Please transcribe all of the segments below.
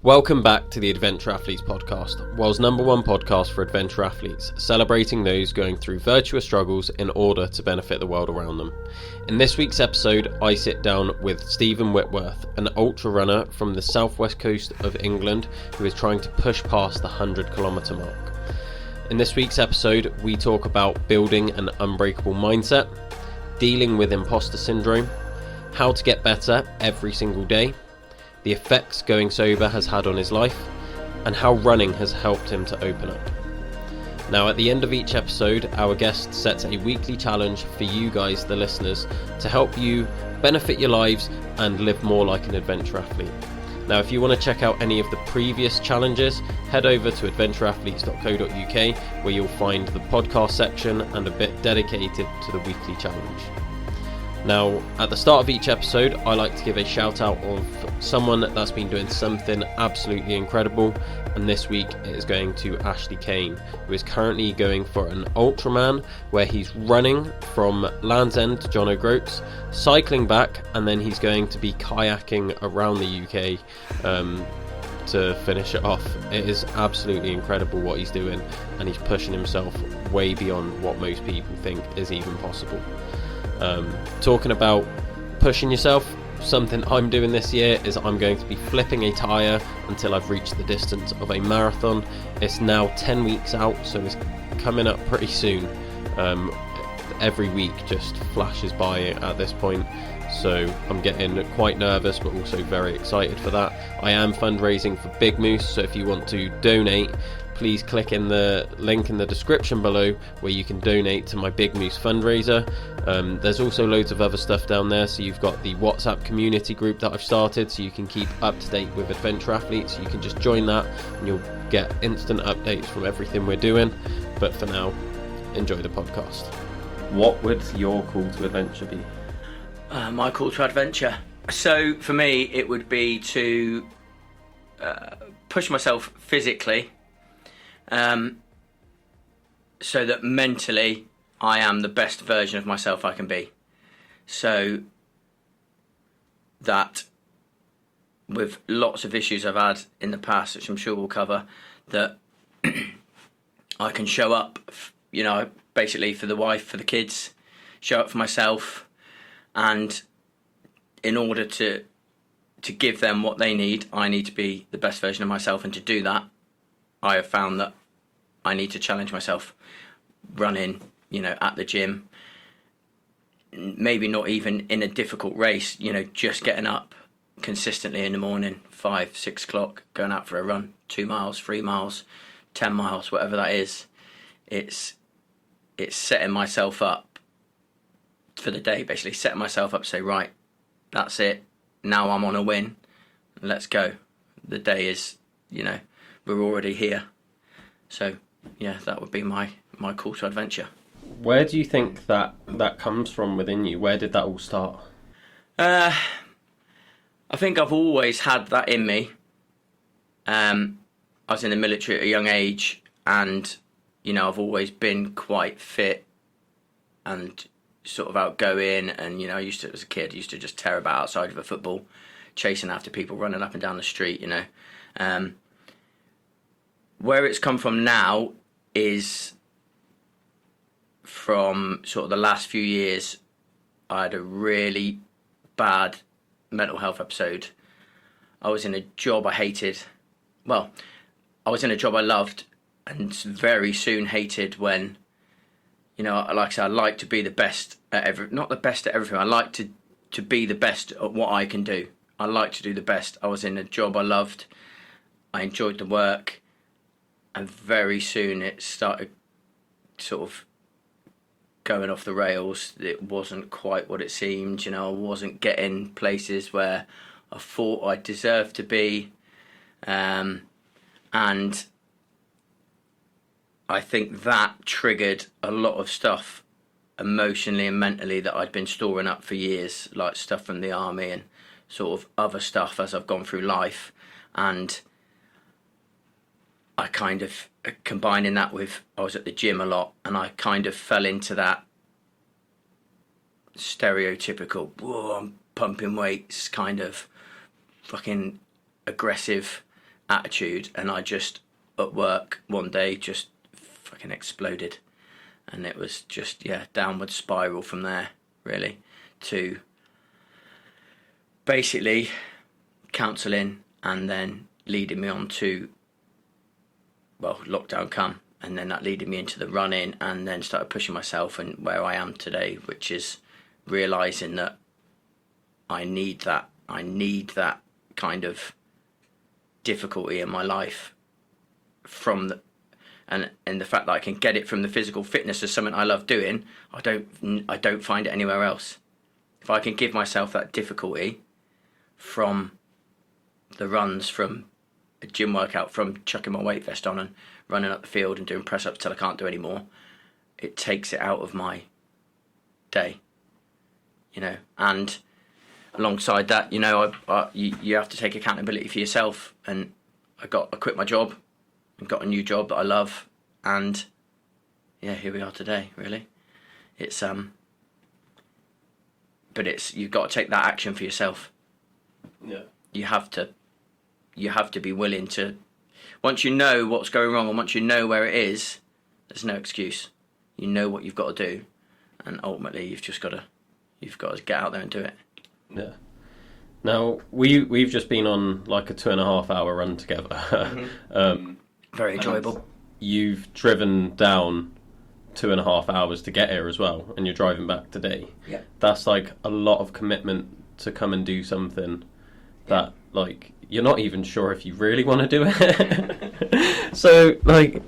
Welcome back to the Adventure Athletes podcast, world's #1 podcast for adventure athletes, celebrating those going through virtuous struggles in order to benefit the world around them. In this week's episode, I sit down with Stephen Whitworth, an ultra runner from the southwest coast of England who is trying to push past the 100-kilometre mark. In this week's episode, we talk about building an unbreakable mindset, dealing with imposter syndrome, how to get better every single day, the effects going sober has had on his life, and how running has helped him to open up. Now, at the end of each episode, our guest sets a weekly challenge for you guys, the listeners, to help you benefit your lives and live more like an adventure athlete. Now, if you want to check out any of the previous challenges, head over to adventureathletes.co.uk where you'll find the podcast section and a bit dedicated to the weekly challenge. Now, at the start of each episode, I like to give a shout out of someone that's been doing something absolutely incredible, and this week it is going to Ashley Kane, who is currently going for an Ultraman, where he's running from Land's End to John O'Groats, cycling back, and then he's going to be kayaking around the UK to finish it off. It is absolutely incredible what he's doing, and he's pushing himself way beyond what most people think is even possible. Talking about pushing yourself, something I'm doing this year is I'm going to be flipping a tyre until I've reached the distance of a marathon. It's now 10 weeks out, so it's coming up pretty soon. Every week just flashes by at this point, so I'm getting quite nervous but also very excited for that. I am fundraising for BigMoose, so if you want to donate, please click in the link in the description below where you can donate to my BigMoose fundraiser. There's also loads of other stuff down there, so you've got the WhatsApp community group that I've started, so you can keep up to date with adventure athletes. You can just join that and you'll get instant updates from everything we're doing. But for now, enjoy the podcast. What would your call to adventure be? My call to adventure. So for me, it would be to push myself physically, so that mentally I am the best version of myself I can be. So that with lots of issues I've had in the past, which I'm sure we'll cover, that I can show up, basically for the wife, for the kids, show up for myself, and in order to give them what they need, I need to be the best version of myself, and to do that, I have found that I need to challenge myself, running, at the gym, maybe not even in a difficult race, just getting up consistently in the morning, 5, 6 o'clock, going out for a run, 2 miles, 3 miles, 10 miles, whatever that is. It's setting myself up for the day, basically setting myself up to say, right, that's it, now I'm on a win, let's go. The day is, we're already here. So yeah, that would be my call to adventure. Where do you think that comes from within you? Where did that all start? I think I've always had that in me. I was in the military at a young age, and I've always been quite fit and sort of outgoing, and as a kid, I used to just tear about outside of a football, chasing after people, running up and down the street. Where it's come from now is from sort of the last few years. I had a really bad mental health episode. I was in a job I hated. Well, I was in a job I loved, and very soon hated when, like I said, I like to be the best at not the best at everything. I like to be the best at what I can do. I like to do the best. I was in a job I loved. I enjoyed the work. And very soon it started sort of going off the rails. It wasn't quite what it seemed. I wasn't getting places where I thought I deserved to be. And I think that triggered a lot of stuff emotionally and mentally that I'd been storing up for years, like stuff from the army and sort of other stuff as I've gone through life. And I kind of, combining that with, I was at the gym a lot, and I kind of fell into that stereotypical, whoa, I'm pumping weights, kind of fucking aggressive attitude, and I just at work one day just fucking exploded, and it was just downward spiral from there, really, to basically counselling, and then leading me on to, well, lockdown come, and then that leading me into the running, and then started pushing myself, and where I am today, which is realising that I need that kind of difficulty in my life from the, and the fact that I can get it from the physical fitness as something I love doing. I don't find it anywhere else. If I can give myself that difficulty from the runs, from a gym workout, from chucking my weight vest on and running up the field and doing press ups till I can't do anymore, it takes it out of my day, and alongside that, you have to take accountability for yourself, and I quit my job and got a new job that I love, and here we are today, really. It's but you've got to take that action for yourself. Yeah. You have to be willing to, once you know what's going wrong and once you know where it is, there's no excuse. You know what you've got to do, and ultimately you've got to get out there and do it. Yeah. Now we've just been on like a 2.5 hour run together. Mm-hmm. Very enjoyable. You've driven down 2.5 hours to get here as well, and you're driving back today. Yeah. That's like a lot of commitment to come and do something that like you're not even sure if you really want to do it. So like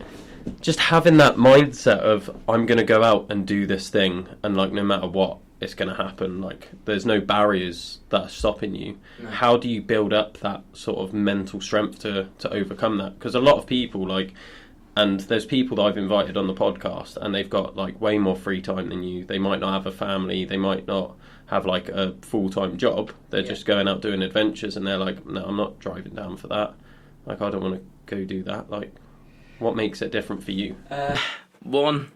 just having that mindset of I'm going to go out and do this thing, and like no matter what, it's going to happen. Like there's no barriers that are stopping you. No. How do you build up that sort of mental strength to overcome that? Because a lot of people and there's people that I've invited on the podcast, and they've got like way more free time than you. They might not have a family. They might not have like a full-time job. They're just going out doing adventures, and they're like, no, I'm not driving down for that. Like, I don't want to go do that. Like, what makes it different for you? One,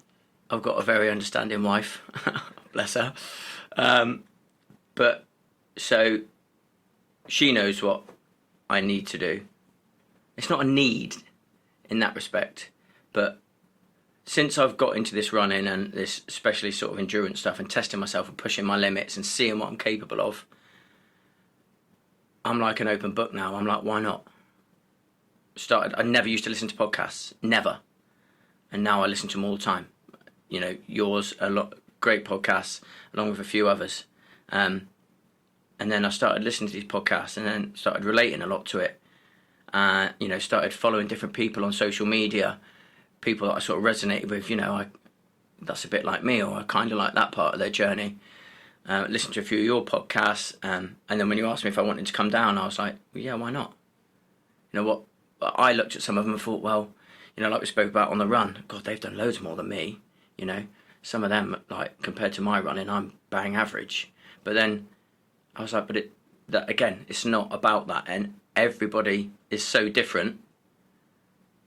I've got a very understanding wife. Bless her. But so she knows what I need to do. It's not a need in that respect, but since I've got into this running and this especially sort of endurance stuff and testing myself and pushing my limits and seeing what I'm capable of, I'm like an open book now. I'm like, why not? I never used to listen to podcasts, never, and now I listen to them all the time. Yours, a lot great podcasts, along with a few others, and then I started listening to these podcasts, and then started relating a lot to it. Started following different people on social media, people that I sort of resonated with. That's a bit like me, or I kind of like that part of their journey. Listened to a few of your podcasts, and then when you asked me if I wanted to come down, I was like, well, yeah, why not? You know what? I looked at some of them and thought, well, like we spoke about on the run, God, they've done loads more than me. Some of them, like compared to my running, I'm bang average. But then I was like, it's not about that, and everybody is so different.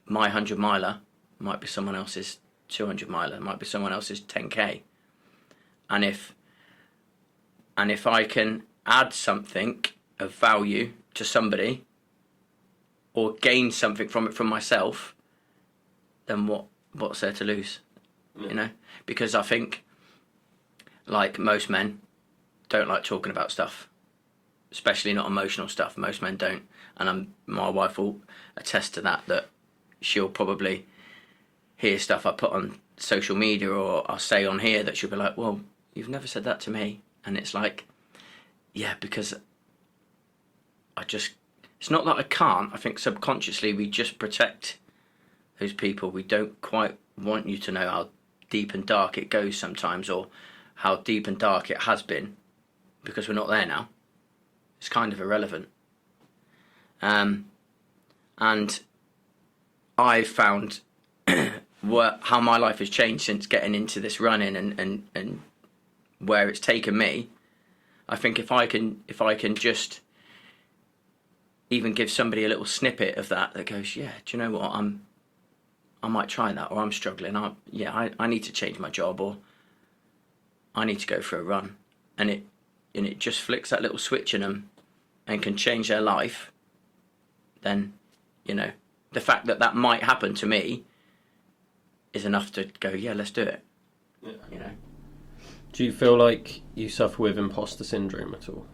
My 100 miler might be someone else's 200 miler, might be someone else's 10k. And if I can add something of value to somebody, or gain something from it from myself, then what's there to lose? Yeah. Because I think, like most men, don't like talking about stuff, especially not emotional stuff. Most men don't, and my wife will attest to that she'll probably hear stuff I put on social media or I'll say on here that she'll be like, well, you've never said that to me. And it's like, yeah, because it's not that I can't. I think subconsciously we just protect those people. We don't quite want you to know how deep and dark it goes sometimes, or how deep and dark it has been, because we're not there now. It's kind of irrelevant. And I've found how my life has changed since getting into this running and where it's taken me. I think if I can just even give somebody a little snippet of that goes, yeah, do you know what, I might try that, or I'm struggling. I need to change my job, or I need to go for a run, and it just flicks that little switch in them and can change their life. Then, You know, the fact that that might happen to me is enough to go, yeah, let's do it. Yeah. You know. Do you feel like you suffer with imposter syndrome at all?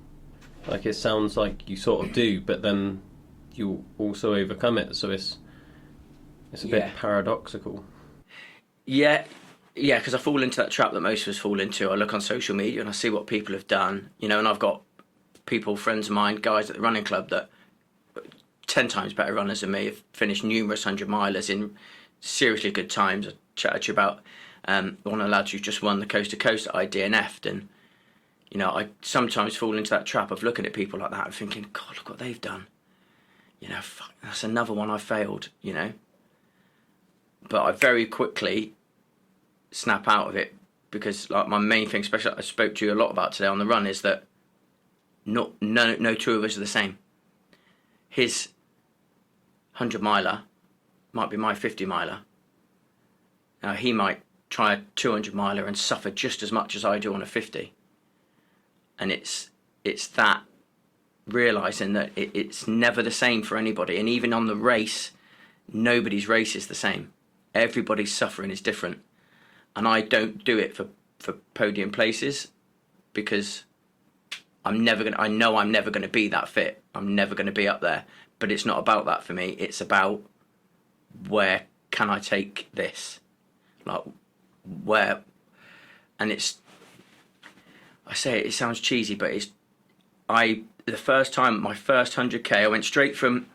Like, it sounds like you sort of do, but then you also overcome it, so it's a bit paradoxical. Yeah, because I fall into that trap that most of us fall into. I look on social media and I see what people have done, you know, and I've got people, friends of mine, guys at the running club that 10 times better runners than me, have finished numerous 100-milers in seriously good times. I chatted to you about one of the lads who just won the Coast to Coast that I DNF'd, and you know, I sometimes fall into that trap of looking at people like that and thinking, God, look what they've done. You know, fuck, that's another one I failed, you know. But I very quickly snap out of it, because like my main thing, especially I spoke to you a lot about today on the run, is that no two of us are the same. His 100-miler might be my 50-miler. Now he might try a 200-miler and suffer just as much as I do on a 50. And it's that realising that it's never the same for anybody. And even on the race, nobody's race is the same. Everybody's suffering is different. And I don't do it for podium places, because I know I'm never gonna be that fit. I'm never gonna be up there. But it's not about that for me. It's about, where can I take this? Like, where, and it's, I say it sounds cheesy, but the first time, my first 100k, I went straight from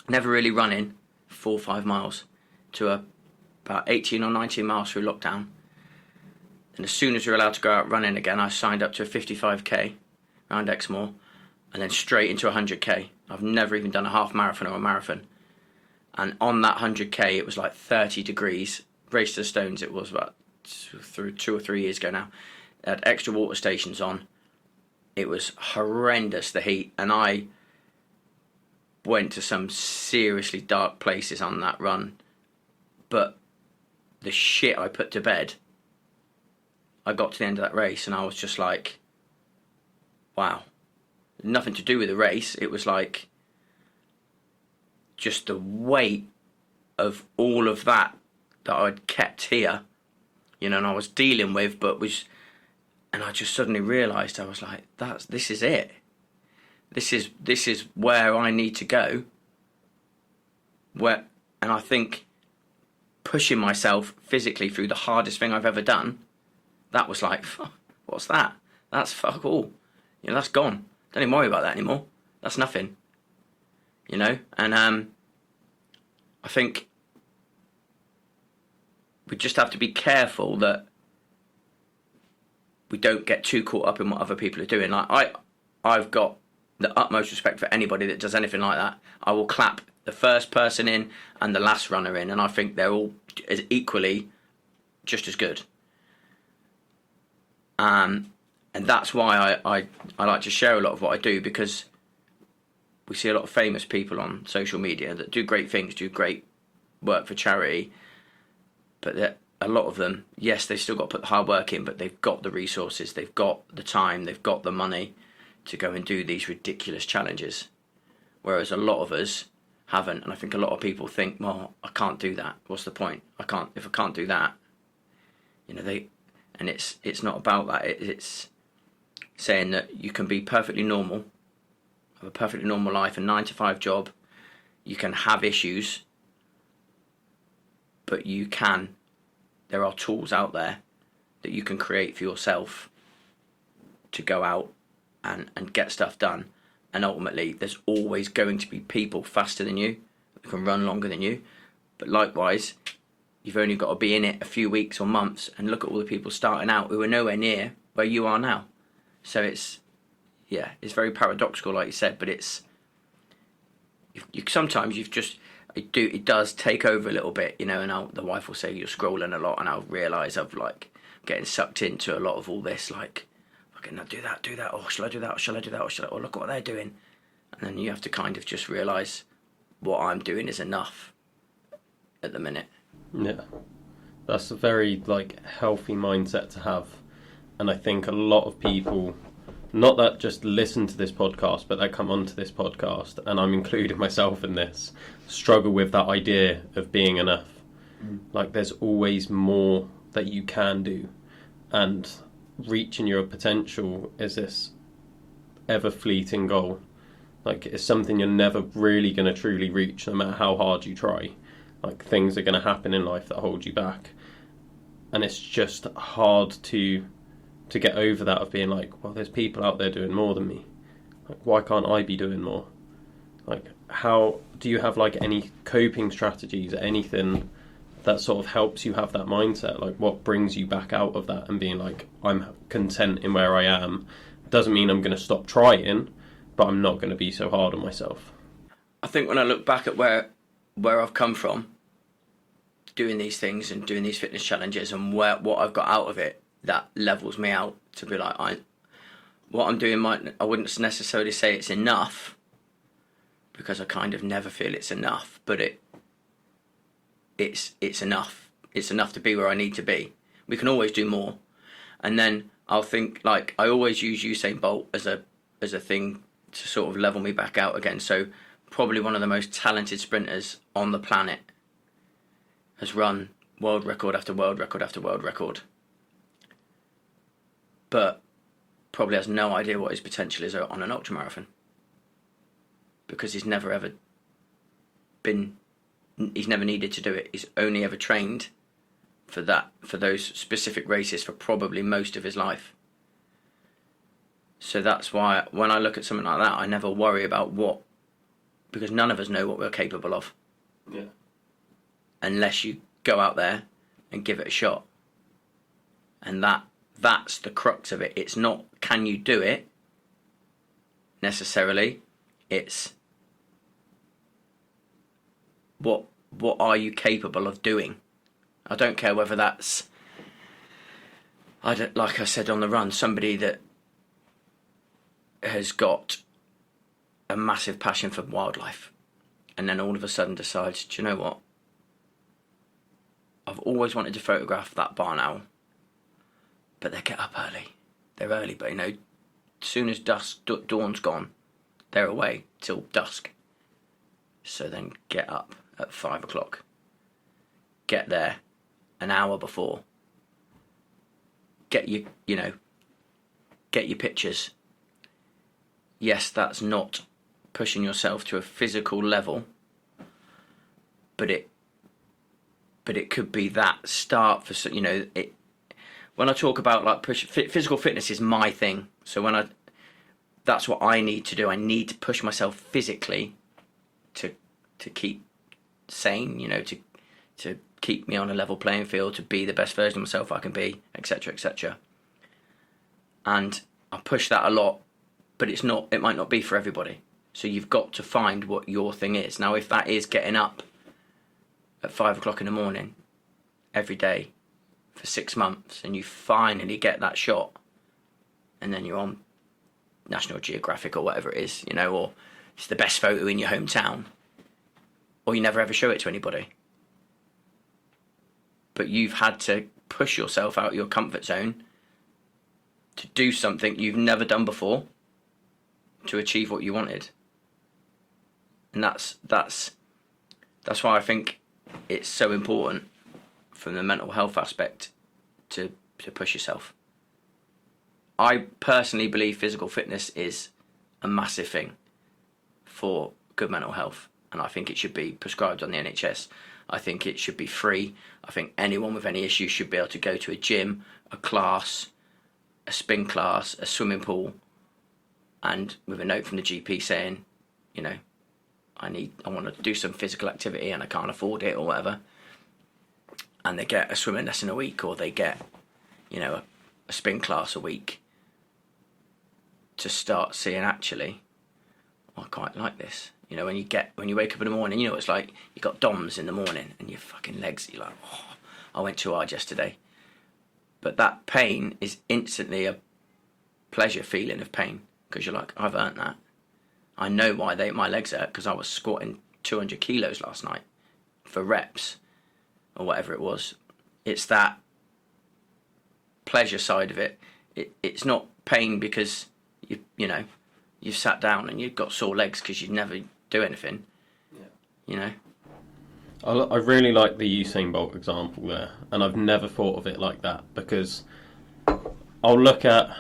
never really running 4 or 5 miles to about 18 or 19 miles through lockdown. And as soon as we were allowed to go out running again, I signed up to a 55k around Exmoor, and then straight into a 100k. I've never even done a half marathon or a marathon. And on that 100k, it was like 30 degrees. Race to the Stones, it was about 2 or 3 years ago now. It had extra water stations on. It was horrendous, the heat. And I went to some seriously dark places on that run. But the shit I put to bed, I got to the end of that race and I was just like, wow. Nothing to do with the race. It was like just the weight of all of that I'd kept here, you know, and I was dealing with, and I just suddenly realised, I was like, this is it. This is where I need to go. And I think pushing myself physically through the hardest thing I've ever done, that was like, what's that? That's fuck all. You know, that's gone. Don't even worry about that anymore. That's nothing. You know? And I think we just have to be careful that we don't get too caught up in what other people are doing. Like I've got the utmost respect for anybody that does anything like that. I will clap the first person in and the last runner in, and I think they're all as equally just as good. And that's why I like to share a lot of what I do, because we see a lot of famous people on social media that do great things, do great work for charity, but a lot of them, yes, they've still got to put the hard work in, but they've got the resources, they've got the time, they've got the money to go and do these ridiculous challenges, whereas a lot of us haven't. And I think a lot of people think, well, I can't do that. What's the point? If I can't do that, you know, and it's not about that. It's saying that you can be perfectly normal, have a perfectly normal life, a 9-to-5 job. You can have issues, but there are tools out there that you can create for yourself to go out and get stuff done. And ultimately, there's always going to be people faster than you, who can run longer than you. But likewise, you've only got to be in it a few weeks or months and look at all the people starting out who are nowhere near where you are now. So it's very paradoxical, like you said, but sometimes it does take over a little bit, you know, and the wife will say you're scrolling a lot, and I'll realise I've like getting sucked into a lot of all this, like, okay, now do that, or shall I do that, or shall I do that, or look what they're doing. And then you have to kind of just realise what I'm doing is enough at the minute. Yeah, that's a very like healthy mindset to have, and I think a lot of people not that just listen to this podcast, but that come onto this podcast, and I'm including myself in this, struggle with that idea of being enough. Like, there's always more that you can do, and reaching your potential is this ever fleeting goal. Like, it's something you're never really going to truly reach, no matter how hard you try. Like, things are going to happen in life that hold you back, and it's just hard to get over that of being like, well, there's people out there doing more than me. Like, why can't I be doing more? Like, how do you have like any coping strategies, anything that sort of helps you have that mindset? Like, what brings you back out of that and being like, I'm content in where I am? Doesn't mean I'm going to stop trying, but I'm not going to be so hard on myself. I think when I look back at where I've come from, doing these things and doing these fitness challenges, and what I've got out of it, that levels me out to be like, what I'm doing I wouldn't necessarily say it's enough, because I kind of never feel it's enough, but it's enough. It's enough to be where I need to be. We can always do more. And then I'll think, like, I always use Usain Bolt as a thing to sort of level me back out again. So probably one of the most talented sprinters on the planet has run world record after world record after world record, but probably has no idea what his potential is on an ultramarathon, because he's never needed to do it. He's only ever trained for those specific races for probably most of his life. So that's why when I look at something like that, I never worry about because none of us know what we're capable of. Yeah. Unless you go out there and give it a shot. And that's the crux of it. It's not, can you do it, necessarily. It's, what are you capable of doing? I don't care whether that's, like I said on the run, somebody that has got a massive passion for wildlife, and then all of a sudden decides, do you know what? I've always wanted to photograph that barn owl, but they get up early. They're early, but as soon as dawn's gone, they're away till dusk. So then get up at 5 o'clock. Get there an hour before. Get your pictures. Yes, that's not pushing yourself to a physical level, but it could be that start for, it. When I talk about like physical fitness is my thing. So that's what I need to do. I need to push myself physically to keep sane, to keep me on a level playing field, to be the best version of myself I can be, etc., etc. And I push that a lot, but it might not be for everybody. So you've got to find what your thing is. Now, if that is getting up at 5 o'clock in the morning every day for 6 months, and you finally get that shot, and then you're on National Geographic or whatever it is, or it's the best photo in your hometown, or you never ever show it to anybody. But you've had to push yourself out of your comfort zone to do something you've never done before to achieve what you wanted. And that's why I think it's so important from the mental health aspect to push yourself. I personally believe physical fitness is a massive thing for good mental health, and I think it should be prescribed on the NHS. I think it should be free. I think anyone with any issues should be able to go to a gym, a class, a spin class, a swimming pool, and with a note from the GP saying, I want to do some physical activity and I can't afford it or whatever. And they get a swimming lesson a week, or they get, a spin class a week, to start seeing, actually, I quite like this. When you wake up in the morning, it's like you got DOMS in the morning and your fucking legs, you're like, oh, I went too hard yesterday. But that pain is instantly a pleasure feeling of pain, because you're like, I've earned that. I know why my legs hurt, because I was squatting 200 kilos last night for reps or whatever it was. It's that pleasure side of it. It's not pain because you've sat down and you've got sore legs because you never do anything. Yeah. You know. I really like the Usain Bolt example there, and I've never thought of it like that, because I'll look at,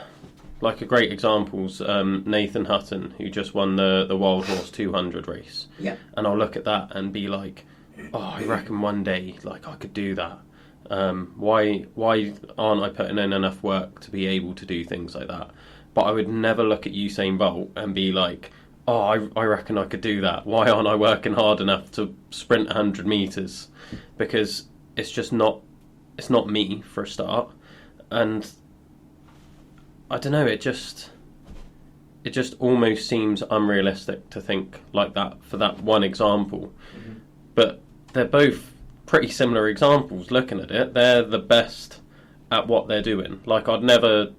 like, a great example's Nathan Hutton, who just won the Wild Horse 200 race. Yeah. And I'll look at that and be like, oh, I reckon one day, like, I could do that. Why aren't I putting in enough work to be able to do things like that? But I would never look at Usain Bolt and be like, oh, I reckon I could do that. Why aren't I working hard enough to sprint 100 metres? Because it's just not, it's not me, for a start. And I don't know, it just almost seems unrealistic to think like that for that one example. Mm-hmm. But they're both pretty similar examples looking at it. They're the best at what they're doing. Like, I'd never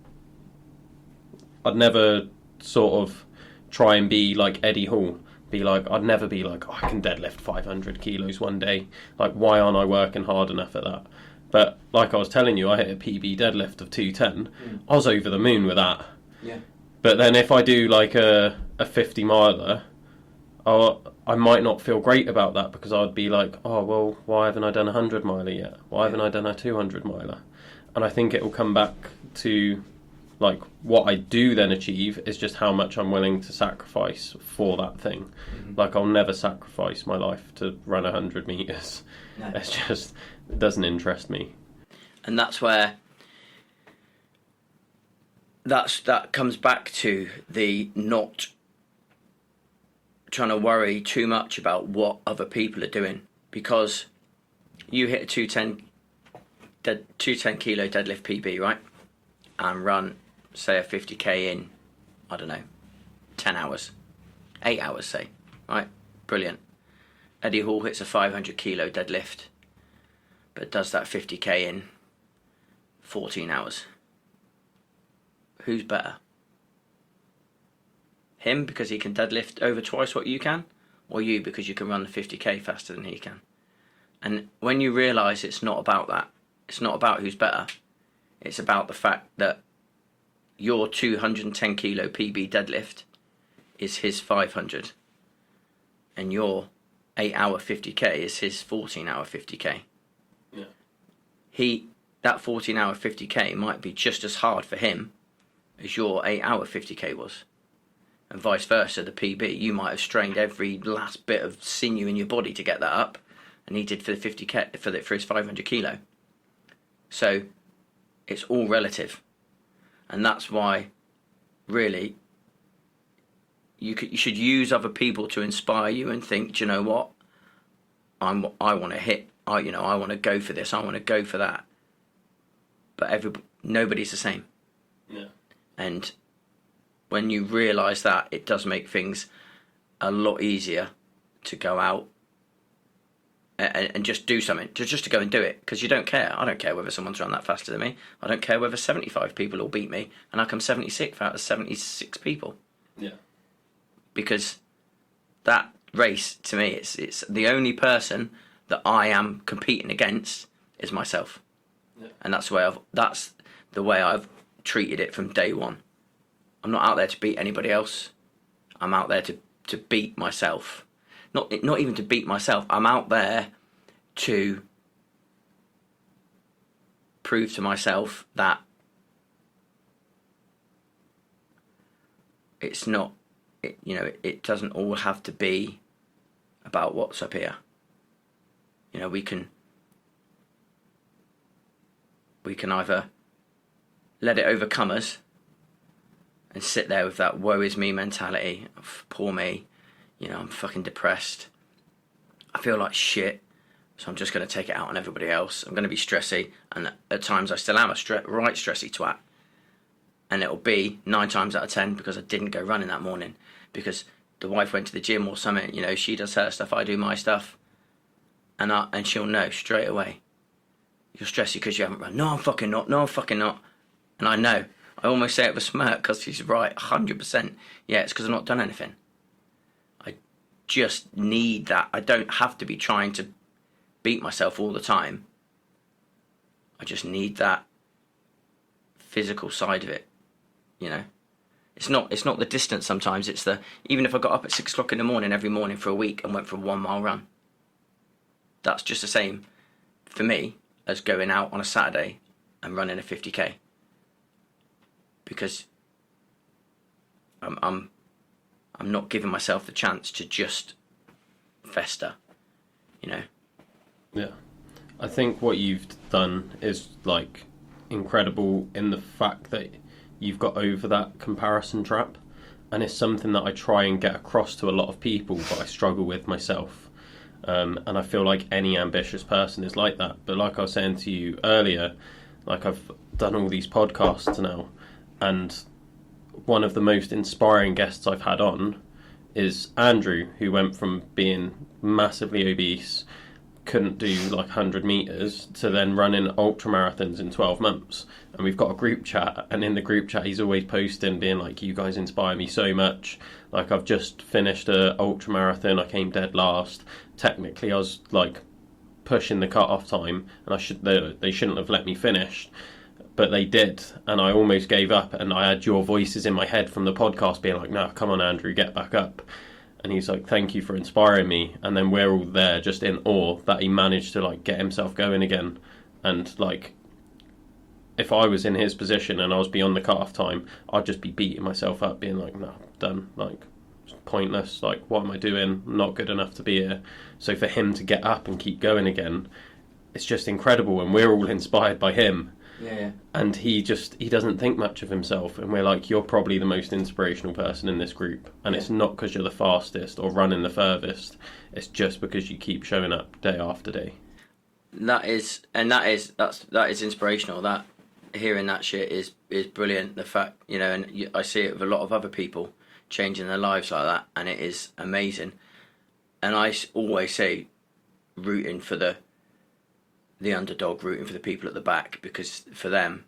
sort of try and be like Eddie Hall. I'd never be like, oh, I can deadlift 500 kilos one day. Like, why aren't I working hard enough at that? But like I was telling you, I hit a PB deadlift of 210. I was over the moon with that. Yeah. But then if I do like a 50 miler, I might not feel great about that, because I'd be like, oh, well, why haven't I done a 100 miler yet? Why haven't I done a 200 miler? And I think it will come back to, like, what I do then achieve is just how much I'm willing to sacrifice for that thing. Mm-hmm. Like, I'll never sacrifice my life to run 100 metres. No. It's just, it doesn't interest me. And that's where that comes back to the not trying to worry too much about what other people are doing, because you hit a 210 kilo deadlift PB, right, and run, say, a 50k in, I don't know, 10 hours, 8 hours, say, right, brilliant. Eddie Hall hits a 500 kilo deadlift, but does that 50k in 14 hours. Who's better? Him because he can deadlift over twice what you can, or you because you can run the 50k faster than he can? And when you realise it's not about that, it's not about who's better, it's about the fact that your 210 kilo PB deadlift is his 500, and your 8 hour 50k is his 14 hour 50k. Yeah. That 14 hour 50k might be just as hard for him as your 8 hour 50k was. And vice versa, the PB, you might have strained every last bit of sinew in your body to get that up, and he did for the 50k, for his 500 kilo. So it's all relative, and that's why, really, you should use other people to inspire you and think, do you know what? I want to hit. I want to go for this. I want to go for that. But nobody's the same. Yeah. And when you realise that, it does make things a lot easier to go out and just do something, just to go and do it, because you don't care. I don't care whether someone's run that faster than me. I don't care whether 75 people will beat me, and I come 76 out of 76 people. Yeah. Because that race, to me, it's the only person that I am competing against is myself. Yeah. And that's the way I've treated it from day one. I'm not out there to beat anybody else. I'm out there to beat myself. Not even to beat myself. I'm out there to prove to myself that it's not, it doesn't all have to be about what's up here. We can either let it overcome us and sit there with that woe is me mentality of poor me, I'm fucking depressed, I feel like shit, so I'm just going to take it out on everybody else. I'm going to be stressy, and at times I still am a right stressy twat, and it'll be 9 times out of 10 because I didn't go running that morning, because the wife went to the gym or something. She does her stuff, I do my stuff, and she'll know straight away, you're stressy because you haven't run. No, I'm fucking not. And I know. I almost say it with a smirk because she's right, 100%. Yeah, it's because I've not done anything. I just need that. I don't have to be trying to beat myself all the time. I just need that physical side of it, It's not the distance sometimes, it's even if I got up at 6 o'clock in the morning every morning for a week and went for a 1 mile run, that's just the same for me as going out on a Saturday and running a 50k. Because I'm not giving myself the chance to just fester, you know. Yeah. I think what you've done is like incredible in the fact that you've got over that comparison trap, and it's something that I try and get across to a lot of people, but I struggle with myself. And I feel like any ambitious person is like that. But like I was saying to you earlier, like I've done all these podcasts now, and one of the most inspiring guests I've had on is Andrew, who went from being massively obese, couldn't do like 100 metres, to then running ultra marathons in 12 months. And we've got a group chat, and in the group chat he's always posting being like, you guys inspire me so much. Like, I've just finished a ultra marathon, I came dead last. Technically I was like pushing the cut-off time, and they shouldn't have let me finish, but they did, and I almost gave up, and I had your voices in my head from the podcast being like, no, come on Andrew, get back up. And he's like, thank you for inspiring me. And then we're all there just in awe that he managed to like get himself going again. And like, if I was in his position and I was beyond the cut-off time, I'd just be beating myself up, being like, no, done, like, it's pointless, like, what am I doing? I'm not good enough to be here. So for him to get up and keep going again, it's just incredible, and we're all inspired by him. Yeah. And he doesn't think much of himself, and we're like, you're probably the most inspirational person in this group, and it's not because you're the fastest or running the furthest, it's just because you keep showing up day after day. That is inspirational. That hearing that shit is brilliant. The fact, you know, and I see it with a lot of other people changing their lives like that, and it is amazing. And I always say, rooting for the underdog, rooting for the people at the back, because for them,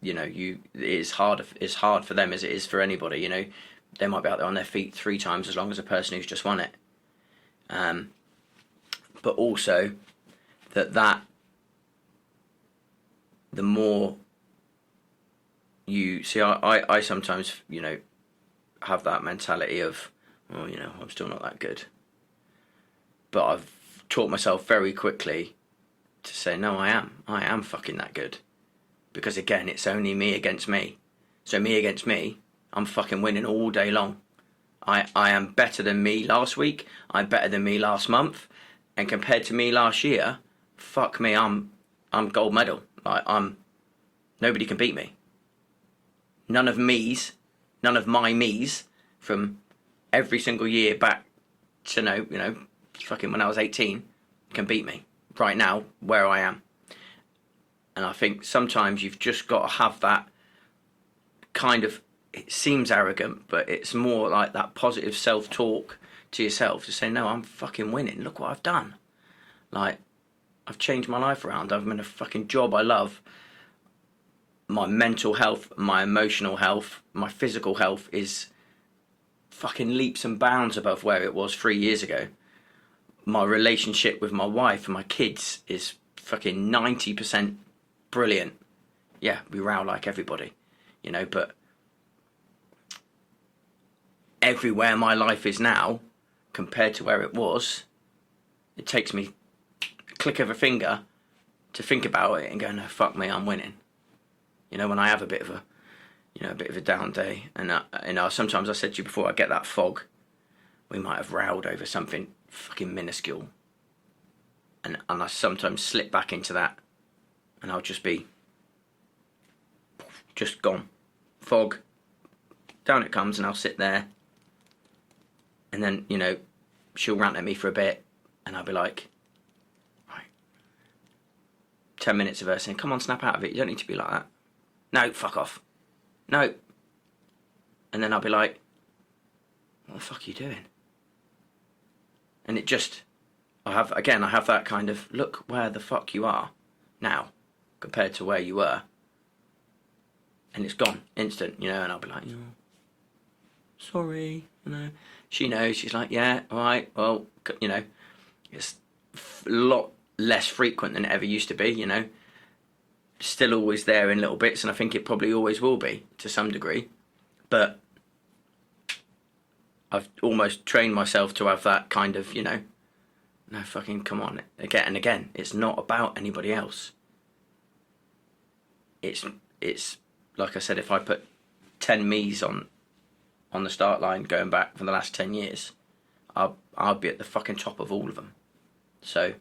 you know, it's hard for them as it is for anybody. You know, they might be out there on their feet 3 times as long as a person who's just won it. But also that the more you see, I sometimes, you know, have that mentality of, oh, you know, I'm still not that good. But I've taught myself very quickly to say, no, I am fucking that good. Because again, it's only me against me. So me against me, I'm fucking winning all day long. I am better than me last week, I'm better than me last month, and compared to me last year, fuck me, I'm gold medal. Like, nobody can beat me. None of my me's from every single year back to you know, fucking when I was 18 can beat me right now where I am. And I think sometimes you've just got to have that kind of, it seems arrogant, but it's more like that positive self-talk to yourself to say, no, I'm fucking winning, look what I've done. Like, I've changed my life around, I'm in a fucking job I love. My mental health, my emotional health, my physical health is fucking leaps and bounds above where it was 3 years ago. My relationship with my wife and my kids is fucking 90% brilliant. Yeah, we row like everybody, you know, but everywhere my life is now, compared to where it was, it takes me a click of a finger to think about it and go, no, fuck me, I'm winning. You know, when I have a bit of a down day, and sometimes I said to you before, I get that fog. We might have rowed over something fucking minuscule, and I sometimes slip back into that, and I'll just be just gone, fog, down it comes, and I'll sit there, and then, you know, she'll rant at me for a bit, and I'll be like, right, 10 minutes of her saying, come on, snap out of it, you don't need to be like that. No, fuck off. No. And then I'll be like, what the fuck are you doing? And it just, I have that kind of, look where the fuck you are now compared to where you were. And it's gone, instant, you know, and I'll be like, oh, sorry, you know. She knows, she's like, yeah, all right, well, you know, it's a lot less frequent than it ever used to be, you know. Still always there in little bits, and I think it probably always will be to some degree, but I've almost trained myself to have that kind of, no fucking come on, again and again. It's not about anybody else. It's like I said, if I put 10 me's on the start line going back for the last 10 years, I'll be at the fucking top of all of them. So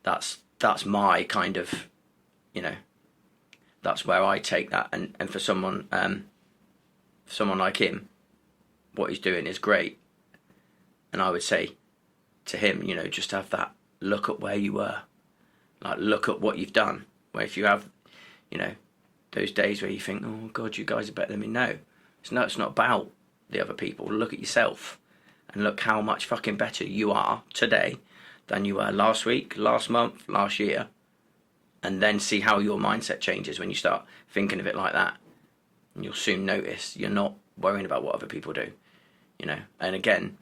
that's my kind of, that's where I take that. And for someone like him, what he's doing is great. And I would say to him, just have that look at where you were, like look at what you've done. Where if you have, those days where you think, oh God, you guys are better than me. No, it's not about the other people. Look at yourself and look how much fucking better you are today than you were last week, last month, last year. And then see how your mindset changes when you start thinking of it like that. And you'll soon notice you're not worrying about what other people do, And again,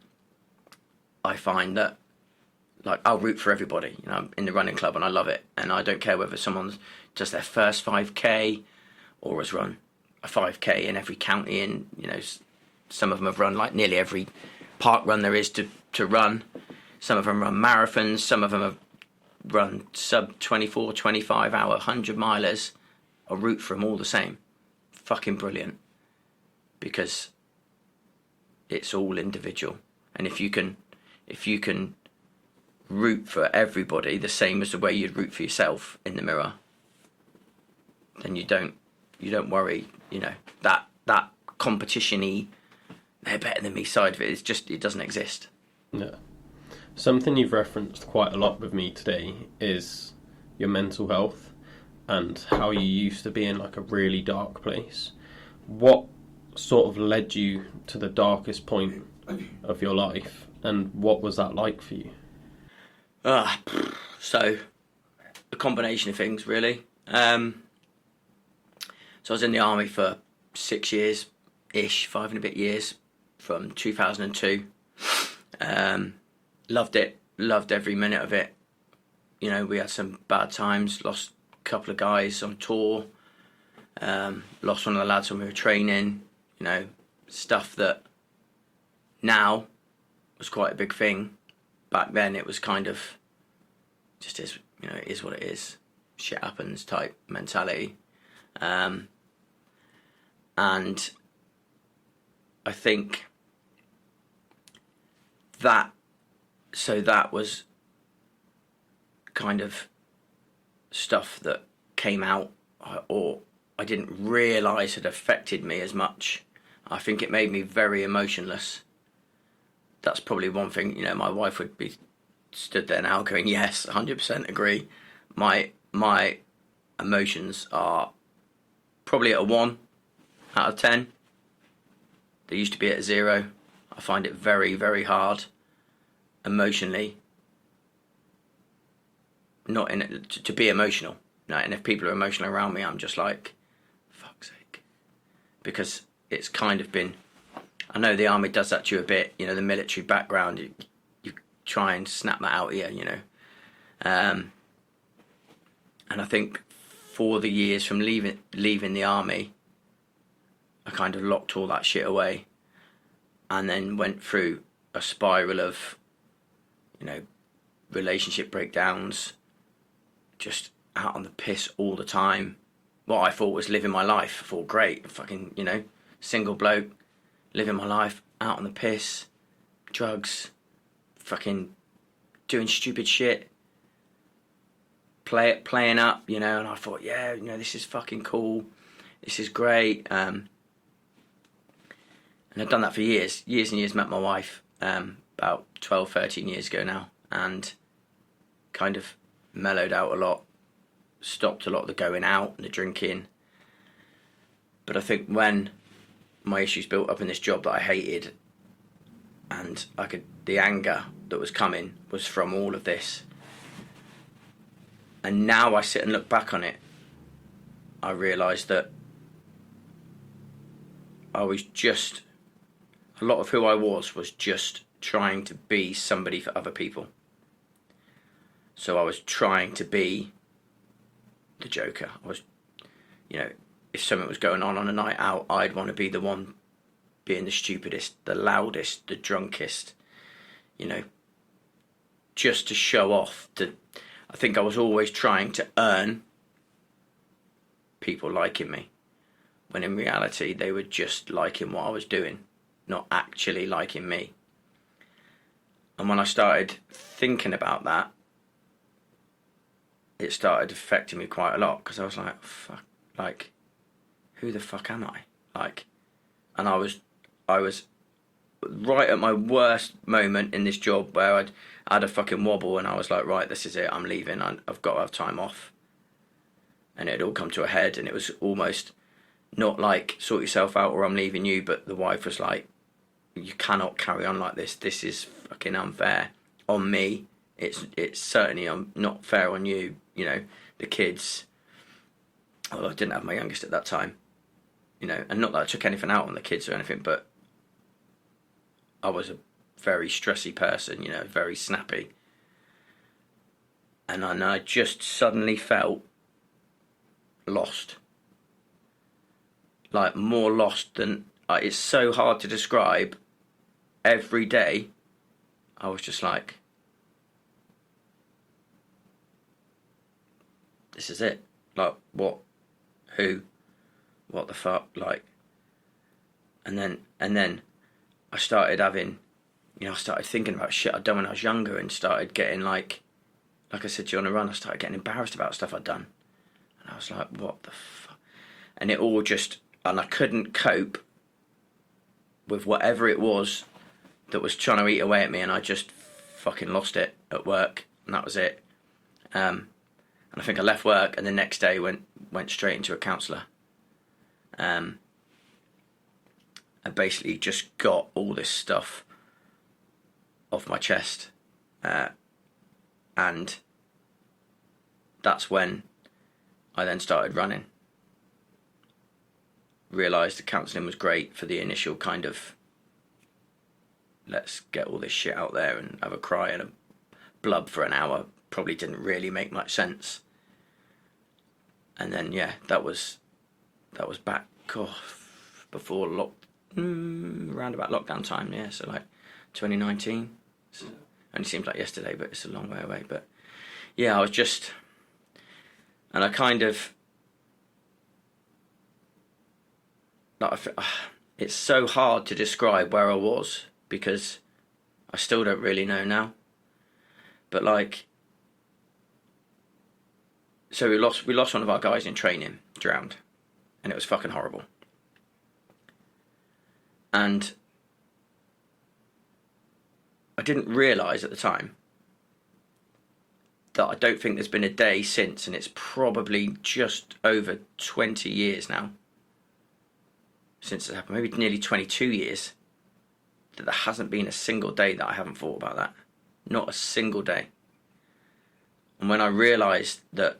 I find that, like, I'll root for everybody. I'm in the running club and I love it. And I don't care whether someone's just their first 5K or has run a 5K in every county. And, some of them have run like nearly every park run there is to run. Some of them run marathons. Some of them have run sub 24, 25 hour 100 milers. I root for them all the same. Fucking brilliant. Because it's all individual. And if you can root for everybody the same as the way you'd root for yourself in the mirror, then you don't worry, that competition-y, they're better than me side of it. It doesn't exist. Yeah. Something you've referenced quite a lot with me today is your mental health and how you used to be in like a really dark place. What sort of led you to the darkest point of your life, and what was that like for you? So a combination of things, really. So I was in the army for 6 years-ish, 5 and a bit years, from 2002. Loved it, loved every minute of it. We had some bad times, lost a couple of guys on tour, lost one of the lads when we were training, stuff that now was quite a big thing. Back then it was kind of just is, it is what it is. Shit happens type mentality. And I think that was kind of stuff that came out, or I didn't realise had affected me as much. I think it made me very emotionless. That's probably one thing, my wife would be stood there now going, yes, 100% agree. My emotions are probably at a 1 out of 10. They used to be at a 0. I find it very, very hard emotionally not in it to be emotional. And if people are emotional around me, I'm just like, fuck's sake. Because it's kind of been, I know the army does that to you a bit, the military background, you try and snap that out here, and I think for the years from leaving the army, I kind of locked all that shit away, and then went through a spiral of, relationship breakdowns, just out on the piss all the time. What I thought was living my life. I thought, great, fucking, single bloke, living my life, out on the piss, drugs, fucking doing stupid shit, playing up, and I thought, yeah, this is fucking cool, this is great, and I've done that for years and years. Met my wife about 12, 13 years ago now, and kind of mellowed out a lot, stopped a lot of the going out and the drinking. But I think when my issues built up in this job that I hated, and the anger that was coming was from all of this. And now I sit and look back on it, I realise that I was just, a lot of who I was just trying to be somebody for other people. So I was trying to be the Joker. I was, if something was going on a night out, I'd want to be the one being the stupidest, the loudest, the drunkest, just to show off. I think I was always trying to earn people liking me, when in reality they were just liking what I was doing, not actually liking me. And when I started thinking about that, it started affecting me quite a lot, because I was like, fuck, like, who the fuck am I? Like, and I was right at my worst moment in this job, where I'd had a fucking wobble, and I was like, right, this is it, I'm leaving, I've got to have time off. And it had all come to a head, and it was almost not like, sort yourself out or I'm leaving you, but the wife was like, you cannot carry on like this. This is fucking unfair on me. It's certainly not fair on you. The kids. Well, I didn't have my youngest at that time. And not that I took anything out on the kids or anything, but I was a very stressy person, very snappy. And I just suddenly felt lost. Like, more lost than... it's so hard to describe. Every day, I was just like, this is it. Like, what? Who? What the fuck? Like, and then I started having, I started thinking about shit I'd done when I was younger, and started getting like I said to you on a run, I started getting embarrassed about stuff I'd done. And I was like, what the fuck? And it all just, and I couldn't cope with whatever it was that was trying to eat away at me, and I just fucking lost it at work, and that was it. And I think I left work, and the next day went straight into a counsellor. I basically just got all this stuff off my chest, and that's when I then started running. Realised the counselling was great for the initial kind of, let's get all this shit out there and have a cry and a blub for an hour. Probably didn't really make much sense. And then, that was back before round about lockdown time, so like 2019. So, only seems like yesterday, but it's a long way away. But I was just, and I kind of, like, it's so hard to describe where I was, because I still don't really know now. But like, so we lost one of our guys in training, drowned, and it was fucking horrible. And I didn't realise at the time that I don't think there's been a day since, and it's probably just over 20 years now since it happened, maybe nearly 22 years, that there hasn't been a single day that I haven't thought about that. Not a single day. And when I realised that,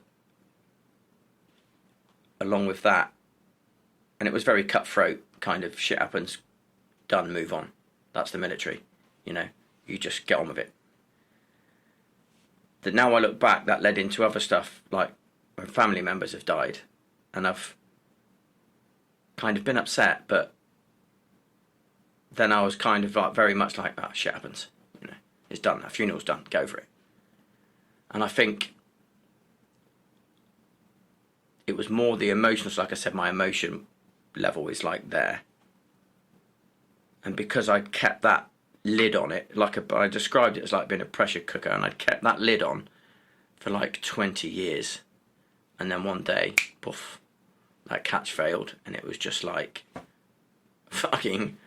along with that, and it was very cutthroat, kind of shit happens, done, move on. That's the military, you just get on with it. That now I look back, that led into other stuff, like when family members have died, and I've kind of been upset, but then I was kind of like very much like, shit happens, it's done, that funeral's done, go for it. And I think it was more the emotions, like I said, my emotion level is like there. And because I kept that lid on it, I described it as like being a pressure cooker, and I'd kept that lid on for like 20 years. And then one day, poof, that catch failed, and it was just like, fucking,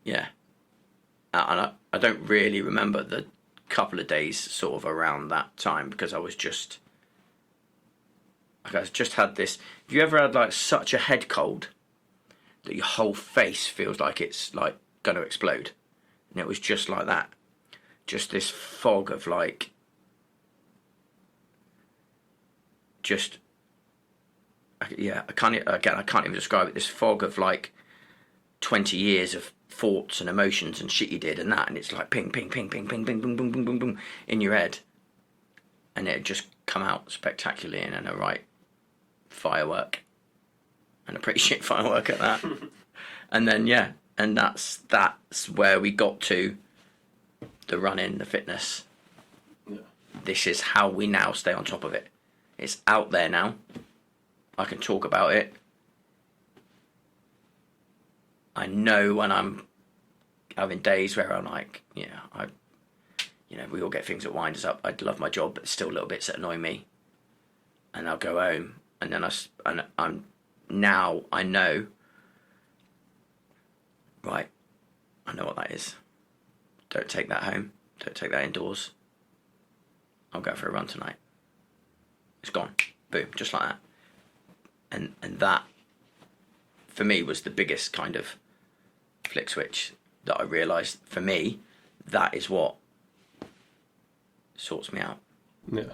And I don't really remember the couple of days sort of around that time, because I just had this, have you ever had like such a head cold that your whole face feels like it's like going to explode? And it was just like that. Just this fog of like, I can't even describe it. This fog of like 20 years of thoughts and emotions and shit you did and that, and it's like ping, ping, ping, ping, ping, ping, boom, boom, boom, boom, boom in your head, and it had just come out spectacularly in a right firework, and a pretty shit firework at that. And then And that's where we got to the running, the fitness. Yeah. This is how we now stay on top of it. It's out there now. I can talk about it. I know when I'm having days where I'm like, we all get things that wind us up. I love my job, but there's still little bits that annoy me. And I'll go home, and then I know. Right, I know what that is. Don't take that home. Don't take that indoors. I'll go for a run tonight. It's gone. Boom, just like that. And that, for me, was the biggest kind of flick switch that I realised, for me, that is what sorts me out. Yeah.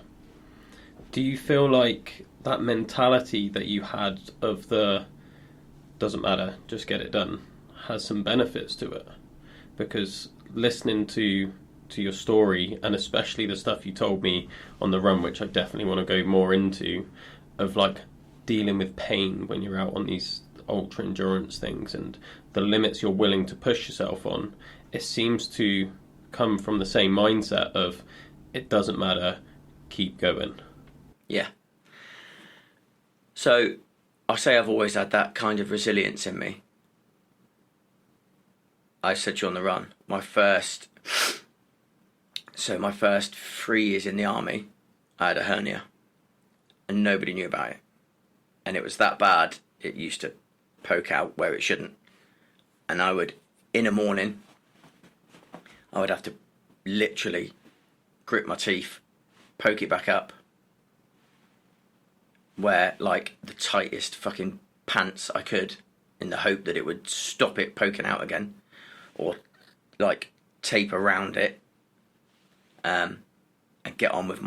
Do you feel like that mentality that you had of the doesn't matter, just get it done, has some benefits to it? Because listening to your story, and especially the stuff you told me on the run, which I definitely want to go more into, of like dealing with pain when you're out on these ultra endurance things and the limits you're willing to push yourself on, it seems to come from the same mindset of it doesn't matter, keep going. Yeah. So I say I've always had that kind of resilience in me. I said to you on the run, my first 3 years in the army, I had a hernia and nobody knew about it. And it was that bad, it used to poke out where it shouldn't. And I would, in a morning, I would have to literally grit my teeth, poke it back up, wear like the tightest fucking pants I could in the hope that it would stop it poking out again, or like tape around it, and get on with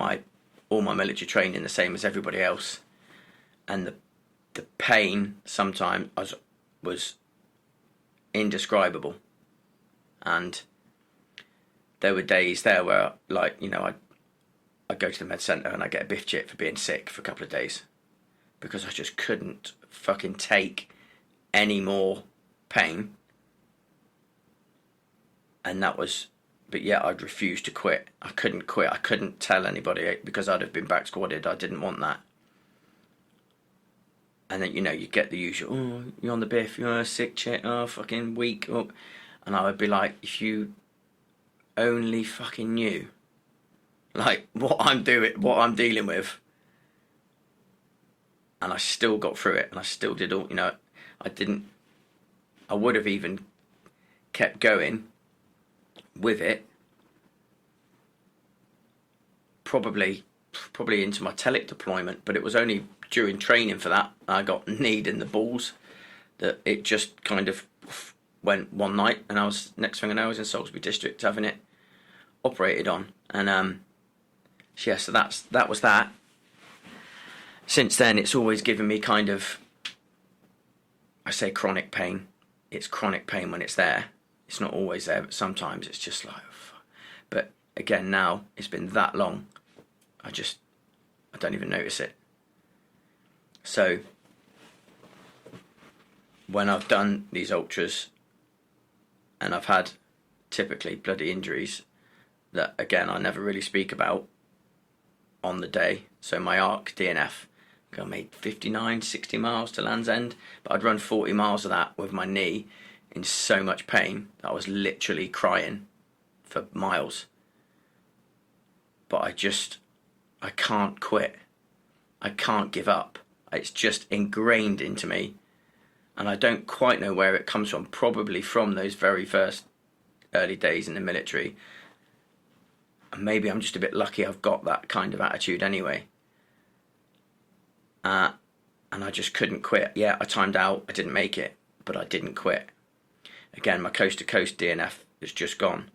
all my military training the same as everybody else. And the pain sometimes was indescribable, and there were days there where, like, I'd go to the med centre and I'd get a biff chit for being sick for a couple of days because I just couldn't fucking take any more pain. And that was, but yet I'd refuse to quit. I couldn't quit. I couldn't tell anybody because I'd have been back squatted. I didn't want that. And then, you get the usual, oh, you're on the biff, you're a sick chit, oh, fucking weak. Oh. And I would be like, if you only fucking knew, like, what I'm dealing with. And I still got through it, and I still did all, I would have even kept going with it, probably into my telic deployment, but it was only during training for that I got kneed in the balls that it just kind of went one night, and next thing I know I was in Salisbury District having it operated on. And so that was that. Since then it's always given me kind of, I say chronic pain. It's chronic pain when it's there. It's not always there, but sometimes it's just like, but again, now it's been that long, I don't even notice it. So when I've done these ultras and I've had typically bloody injuries that, again, I never really speak about on the day. So my ARC DNF, I made 59, 60 miles to Land's End, but I'd run 40 miles of that with my knee in so much pain that I was literally crying for miles. But I can't quit. I can't give up. It's just ingrained into me. And I don't quite know where it comes from. Probably from those very first early days in the military. And maybe I'm just a bit lucky I've got that kind of attitude anyway. And I just couldn't quit. Yeah, I timed out. I didn't make it. But I didn't quit. Again, my coast-to-coast DNF is just gone.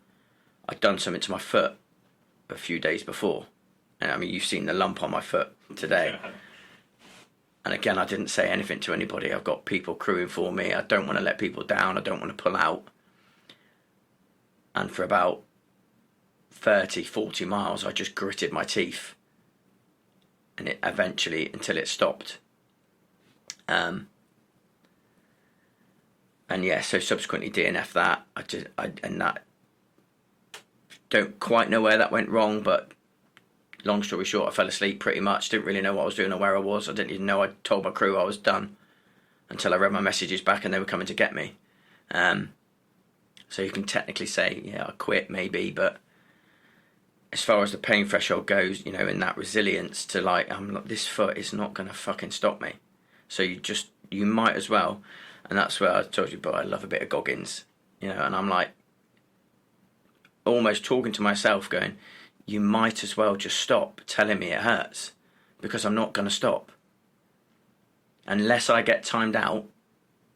I'd done something to my foot a few days before. And I mean, you've seen the lump on my foot today. And again, I didn't say anything to anybody. I've got people crewing for me. I don't want to let people down. I don't want to pull out. And for about 30, 40 miles, I just gritted my teeth. And it eventually, until it stopped. So subsequently DNF that. And that, don't quite know where that went wrong, but long story short, I fell asleep pretty much. Didn't really know what I was doing or where I was. I didn't even know. I told my crew I was done until I read my messages back and they were coming to get me. So you can technically say, yeah, I quit maybe, but as far as the pain threshold goes, you know, in that resilience to like, this foot is not going to fucking stop me. So you might as well. And that's where I told you, but I love a bit of Goggins, you know, and I'm like, almost talking to myself going, you might as well just stop telling me it hurts, because I'm not going to stop. Unless I get timed out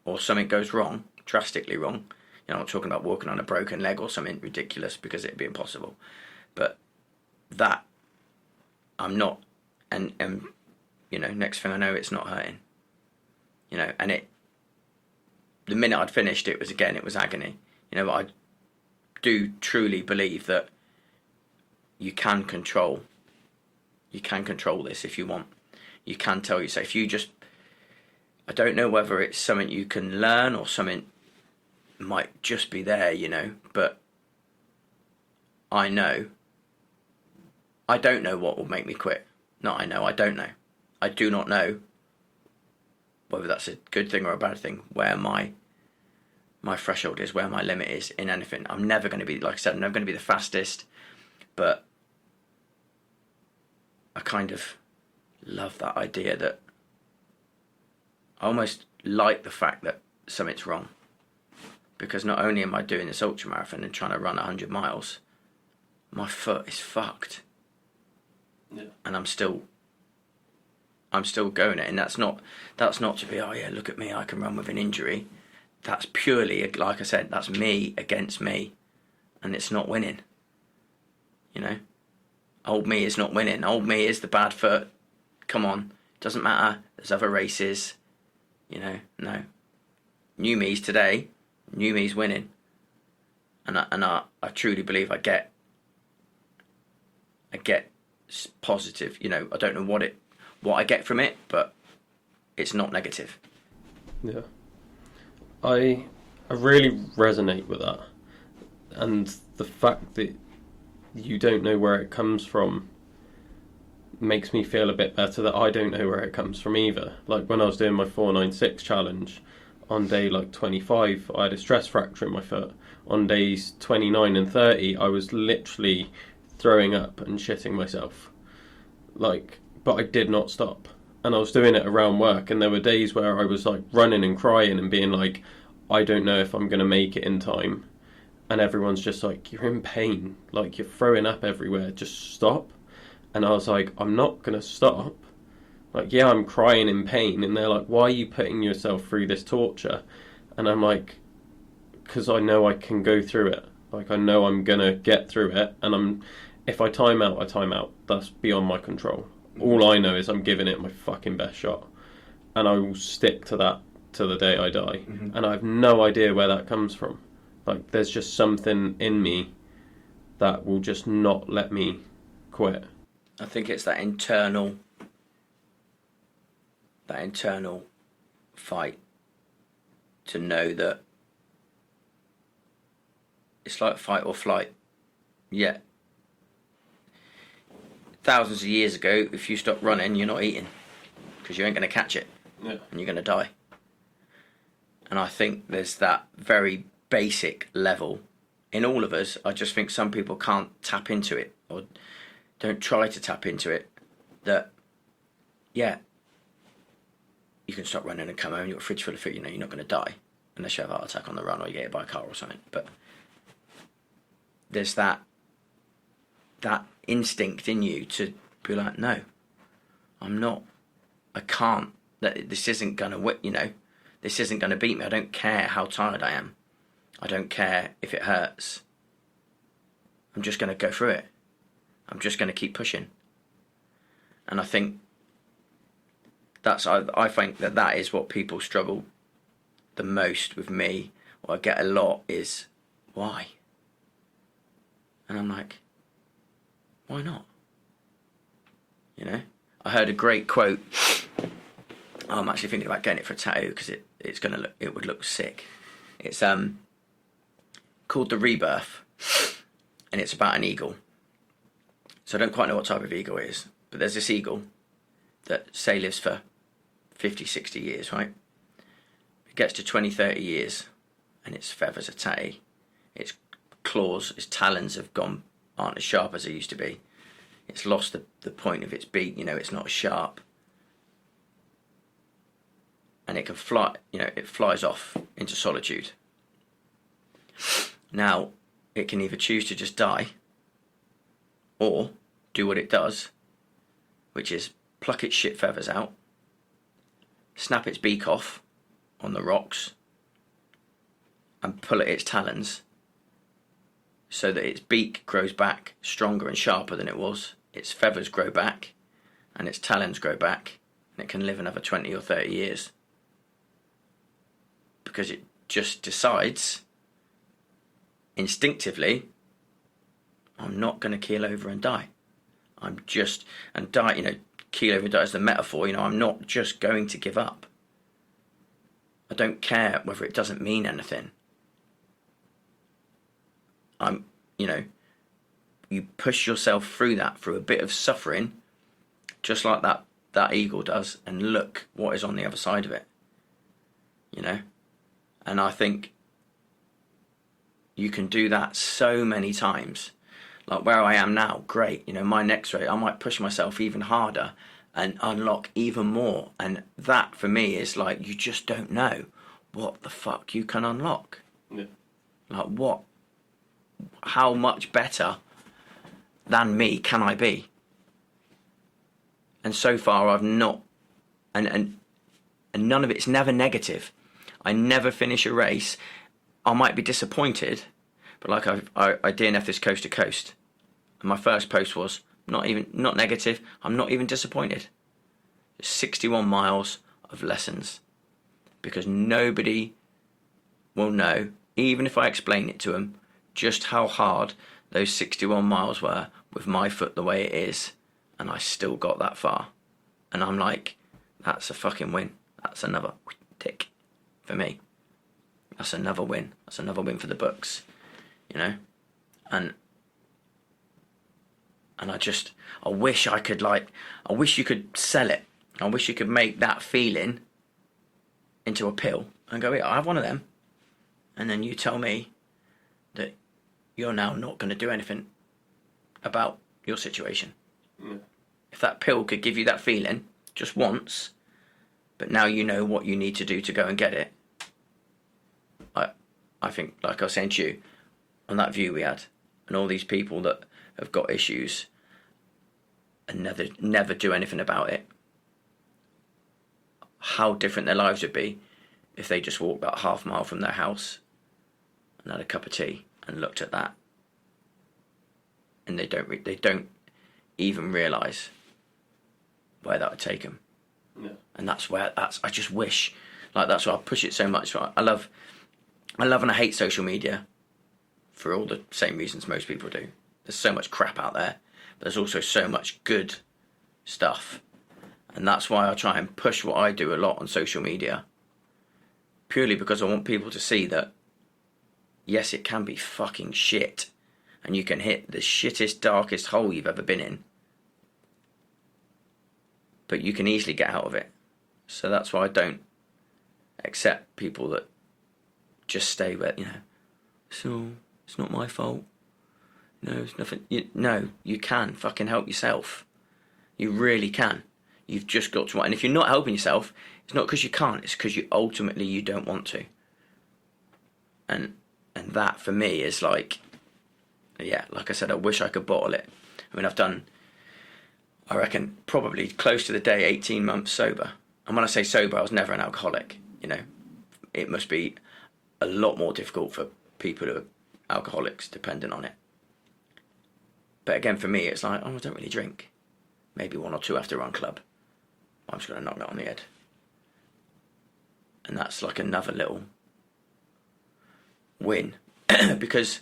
or something goes wrong, drastically wrong. You know, I'm not talking about walking on a broken leg or something ridiculous, because it'd be impossible. But that, I'm not, and you know, next thing I know, it's not hurting. You know, and the minute I'd finished, it was agony. You know, but I do truly believe that you can control this if you want. You can tell yourself, if you just, I don't know whether it's something you can learn or something might just be there, you know, but I don't know what will make me quit. I don't know. I do not know whether that's a good thing or a bad thing, where my threshold is, where my limit is in anything. I'm never going to be, like I said, I'm never going to be the fastest, but I kind of love that idea that I almost like the fact that something's wrong, because not only am I doing this ultramarathon and trying to run 100 miles, my foot is fucked. Yeah. And I'm still going it, and that's not to be, oh yeah, look at me, I can run with an injury. That's purely, like I said, that's me against me, and it's not winning. You know, old me is not winning. Old me is the bad foot. Come on, doesn't matter. There's other races. You know, no. New me's today. New me's winning, and I truly believe I get positive. You know, I don't know what I get from it, but it's not negative. Yeah. I really resonate with that, and the fact that you don't know where it comes from makes me feel a bit better that I don't know where it comes from either. Like when I was doing my 496 challenge, on day like 25 I had a stress fracture in my foot. On days 29 and 30 I was literally throwing up and shitting myself, like, but I did not stop. And I was doing it around work, and there were days where I was like running and crying and being like, I don't know if I'm going to make it in time. And everyone's just like, you're in pain, like you're throwing up everywhere, just stop. And I was like, I'm not going to stop. Like, yeah, I'm crying in pain. And they're like, why are you putting yourself through this torture? And I'm like, because I know I can go through it. Like, I know I'm going to get through it. And if I time out, I time out. That's beyond my control. All I know is I'm giving it my fucking best shot, and I will stick to that till the day I die. Mm-hmm. And I have no idea where that comes from. Like, there's just something in me that will just not let me quit. I think it's that internal fight to know that it's like fight or flight. Yeah. Thousands of years ago, if you stop running, you're not eating, because you ain't going to catch it. Yeah. And you're going to die. And I think there's that very basic level in all of us. I just think some people can't tap into it, or don't try to tap into it, that, yeah, you can stop running and come home, you've got a fridge full of food, you know, you're not going to die unless you have a heart attack on the run or you get hit by a car or something. But there's that instinct in you to be like, no, I'm not, I can't, this isn't going to, you know, this isn't going to beat me. I don't care how tired I am. I don't care if it hurts. I'm just going to go through it. I'm just going to keep pushing. And I think I think that is what people struggle the most with me. What I get a lot is, why? And I'm like, why not? You know, I heard a great quote. I'm actually thinking about getting it for a tattoo because it would look sick. It's called The Rebirth, and it's about an eagle. So I don't quite know what type of eagle it is, but there's this eagle that, say, lives for 50, 60 years, right? It gets to 20, 30 years, and its feathers are tatty. Its claws, its talons aren't as sharp as they used to be. It's lost the point of its beak, it's not as sharp. And it can fly, it flies off into solitude. Now, it can either choose to just die, or do what it does, which is pluck its shit feathers out, snap its beak off on the rocks, and pull at its talons so that its beak grows back stronger and sharper than it was, its feathers grow back, and its talons grow back, and it can live another 20 or 30 years. Because it just decides, instinctively, I'm not going to keel over and die. Keel over and die is the metaphor, I'm not just going to give up. I don't care whether it doesn't mean anything. You push yourself through a bit of suffering, just like that eagle does, and look what is on the other side of it. And I think you can do that so many times. Like where I am now, great. My next race, I might push myself even harder and unlock even more. And that for me is like, you just don't know what the fuck you can unlock. Yeah. Like what? How much better than me can I be? And so far I've not, and none of it's never negative. I never finish a race. I might be disappointed, but like I DNF this coast to coast, and my first post was not negative. I'm not even disappointed. It's 61 miles of lessons, because nobody will know, even if I explain it to them, just how hard those 61 miles were with my foot the way it is, and I still got that far. And I'm like, that's a fucking win. That's another tick for me. That's another win. That's another win for the books, And I wish you could sell it. I wish you could make that feeling into a pill and go, I have one of them. And then you tell me that you're now not going to do anything about your situation. Mm. If that pill could give you that feeling just once, but now you know what you need to do to go and get it. I think, like I was saying to you, on that view we had, and all these people that have got issues and never do anything about it, how different their lives would be if they just walked that half mile from their house and had a cup of tea and looked at that, and they don't even realise where that would take them. Yeah. And I just wish, that's why I push it so much. I love and I hate social media for all the same reasons most people do. There's so much crap out there, but there's also so much good stuff. And that's why I try and push what I do a lot on social media. Purely because I want people to see that, yes, it can be fucking shit. And you can hit the shittest, darkest hole you've ever been in. But you can easily get out of it. So that's why I don't accept people that just stay where, so it's not my fault. No, it's nothing. No, you can fucking help yourself. You really can. You've just got to. And if you're not helping yourself, it's not because you can't. It's because you don't want to. And that for me is like I said, I wish I could bottle it. I mean, I've done, I reckon, probably close to the day 18 months sober. And when I say sober, I was never an alcoholic. It must be a lot more difficult for people who are alcoholics, depending on it. But again, for me, it's like, I don't really drink. Maybe one or two after run club. I'm just going to knock that on the head. And that's like another little win. Because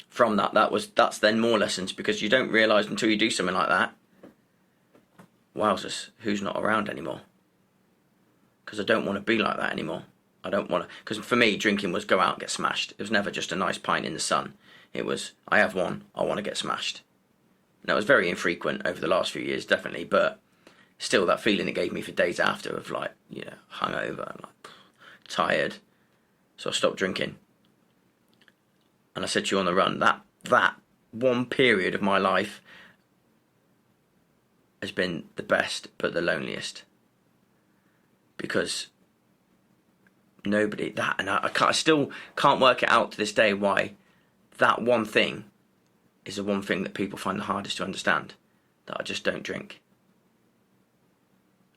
from that's then more lessons, because you don't realise until you do something like that, wowzers, who's not around anymore? Because I don't want to be like that anymore. I don't want to, because for me, drinking was go out and get smashed. It was never just a nice pint in the sun. It was, I have one, I want to get smashed. Now, it was very infrequent over the last few years, definitely, but still that feeling it gave me for days after of like, you know, hungover, like tired. So I stopped drinking. And I said to you on the run, that one period of my life has been the best but the loneliest. Because nobody, that, and I still can't work it out to this day why that one thing is the one thing that people find the hardest to understand, that I just don't drink.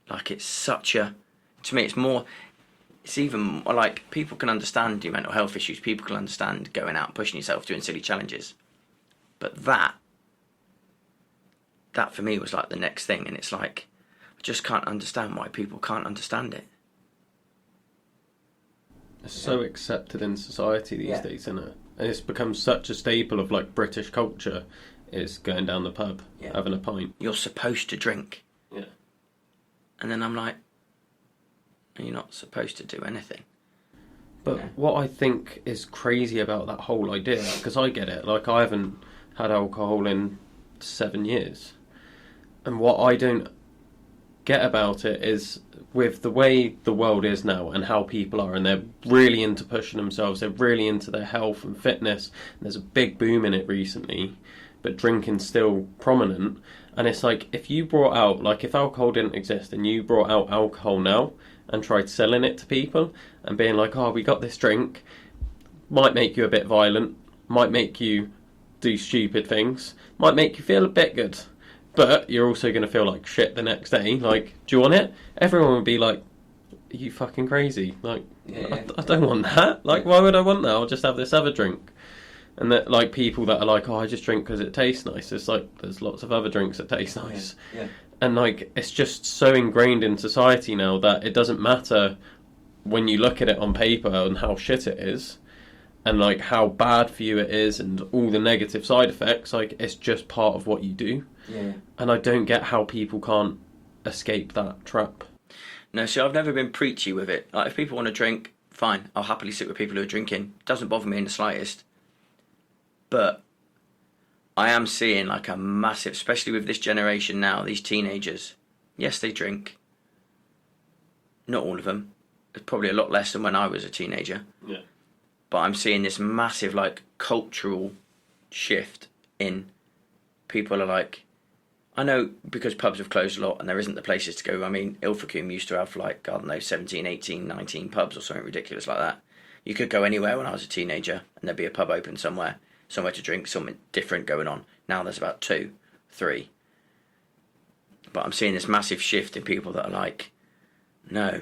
Like, it's such a, to me, it's even like, people can understand your mental health issues, people can understand going out and pushing yourself, doing silly challenges, but that for me was like the next thing, and it's like, I just can't understand why people can't understand it. It's so accepted in society these days, isn't it? And it's become such a staple of like British culture, is going down the pub, having a pint. You're supposed to drink. Yeah. And then I'm like, you're not supposed to do anything. But what I think is crazy about that whole idea, because I get it, like I haven't had alcohol in 7 years. And what I don't get about it is, with the way the world is now and how people are, and they're really into pushing themselves, they're really into their health and fitness, and there's a big boom in it recently, but drinking's still prominent. And it's like, if you brought out, like if alcohol didn't exist and you brought out alcohol now and tried selling it to people and being like, oh, we got this drink, might make you a bit violent, might make you do stupid things, might make you feel a bit good, but you're also going to feel like shit the next day. Like, do you want it? Everyone would be like, are you fucking crazy? Like, I don't want that. Like, why would I want that? I'll just have this other drink. And that, like, people that are like, oh, I just drink because it tastes nice. It's like, there's lots of other drinks that taste nice. Yeah. And, like, it's just so ingrained in society now that it doesn't matter when you look at it on paper and how shit it is, and, like, how bad for you it is and all the negative side effects. Like, it's just part of what you do. Yeah. And I don't get how people can't escape that trap. No, see, I've never been preachy with it. Like, if people want to drink, fine. I'll happily sit with people who are drinking. It doesn't bother me in the slightest. But I am seeing like a massive, especially with this generation now, these teenagers. Yes, they drink. Not all of them. It's probably a lot less than when I was a teenager. Yeah. But I'm seeing this massive like cultural shift in people are like, I know because pubs have closed a lot and there isn't the places to go. I mean, Ilfracombe used to have like, I don't know, 17, 18, 19 pubs or something ridiculous like that. You could go anywhere when I was a teenager and there'd be a pub open somewhere to drink, something different going on. Now there's about 2, 3. But I'm seeing this massive shift in people that are like, no,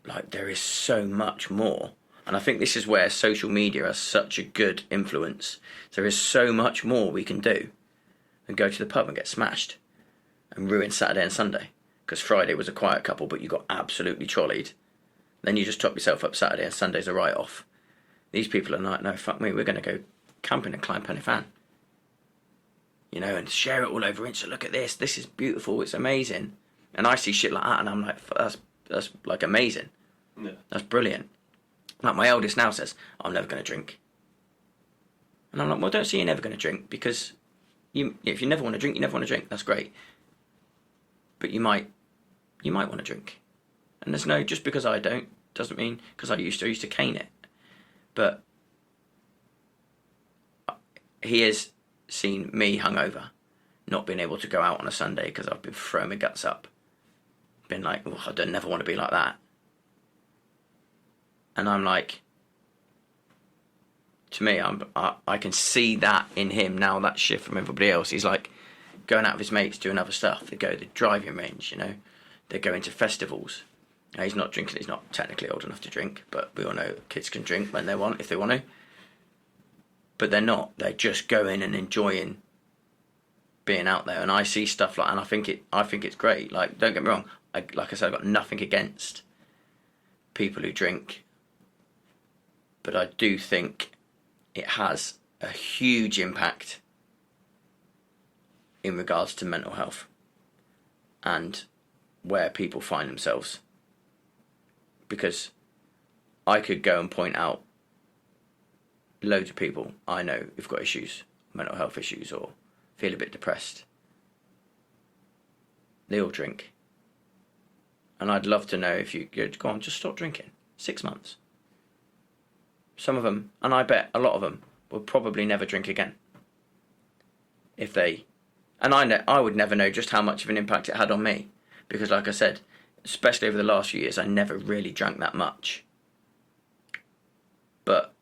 like there is so much more. And I think this is where social media has such a good influence. There is so much more we can do than go to the pub and get smashed and ruin Saturday and Sunday. Because Friday was a quiet couple, but you got absolutely trolleyed. Then you just top yourself up Saturday and Sunday's a write-off. These people are like, no, fuck me, we're going to go camping and climb Pen y Fan. You know, and share it all over Insta. Look at this is beautiful, it's amazing. And I see shit like that and I'm like, that's like amazing. Yeah. That's brilliant. Like my eldest now says, I'm never going to drink. And I'm like, well, don't say you're never going to drink, because if you never want to drink, you never want to drink. That's great. But you might want to drink. And there's no, just because I don't, doesn't mean, because I used to cane it. But he has seen me hungover, not being able to go out on a Sunday because I've been throwing my guts up. Been like, oh, I don't never want to be like that. And I'm like, to me, I can see that in him now, that shift from everybody else. He's like going out with his mates, doing other stuff. They go to the driving range, you know. They go into festivals. Now, he's not drinking, he's not technically old enough to drink, but we all know kids can drink when they want, if they want to. But they're not. They're just going and enjoying being out there. And I see stuff like, and I think it's great. Like, don't get me wrong. Like I said, I've got nothing against people who drink. But I do think it has a huge impact in regards to mental health and where people find themselves. Because I could go and point out loads of people I know who've got issues, mental health issues, or feel a bit depressed. They all drink. And I'd love to know if you could go on, just stop drinking. 6 months. Some of them, and I bet a lot of them, will probably never drink again. If they... And I would never know just how much of an impact it had on me. Because like I said, especially over the last few years, I never really drank that much. But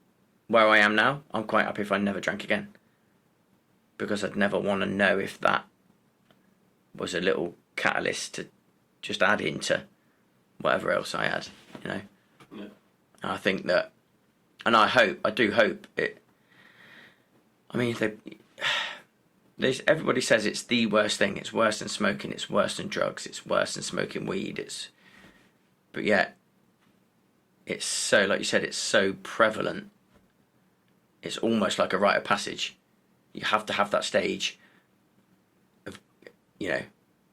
where I am now, I'm quite happy if I never drank again. Because I'd never want to know if that was a little catalyst to just add into whatever else I had, you know. Yeah. And I think that, and I do hope it. I mean, everybody says it's the worst thing. It's worse than smoking. It's worse than drugs. It's worse than smoking weed. But yet, it's so, like you said, it's so prevalent. It's almost like a rite of passage. You have to have that stage of, you know,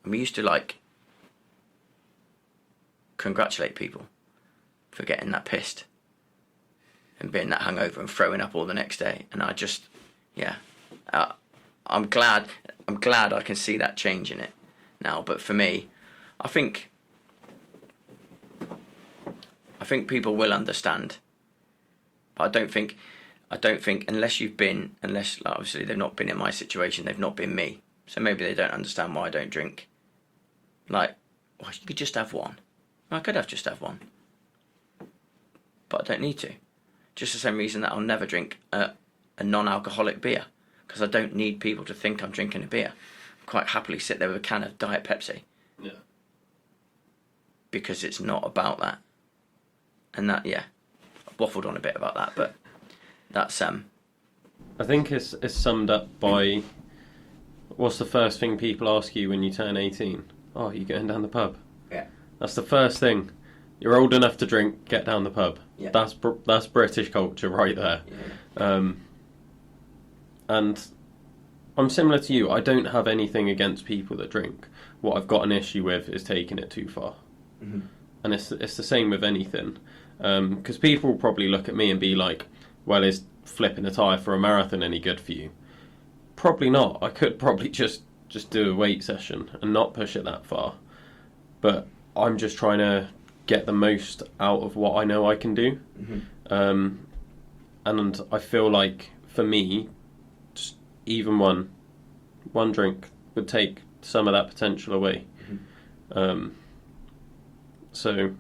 and we used to like congratulate people for getting that pissed and being that hungover and throwing up all the next day. And I just, yeah, I'm glad I can see that change in it now. But for me, I think people will understand. But I don't think unless like obviously they've not been in my situation, they've not been me. So maybe they don't understand why I don't drink. Like, well, you could just have one. I could just have one. But I don't need to. Just the same reason that I'll never drink a non-alcoholic beer. Because I don't need people to think I'm drinking a beer. I'll quite happily sit there with a can of Diet Pepsi. Yeah. Because it's not about that. And that, yeah, I've waffled on a bit about that, but that's... I think it's summed up by... What's the first thing people ask you when you turn 18? Oh, are you going down the pub? Yeah. That's the first thing. You're old enough to drink, get down the pub. Yeah. That's British culture right there. Yeah. And I'm similar to you. I don't have anything against people that drink. What I've got an issue with is taking it too far. Mm-hmm. And it's the same with anything. Because people will probably look at me and be like, well, is flipping a tyre for a marathon any good for you? Probably not. I could probably just do a weight session and not push it that far. But I'm just trying to get the most out of what I know I can do. Mm-hmm. And I feel like, for me, just even one drink would take some of that potential away. Mm-hmm. So,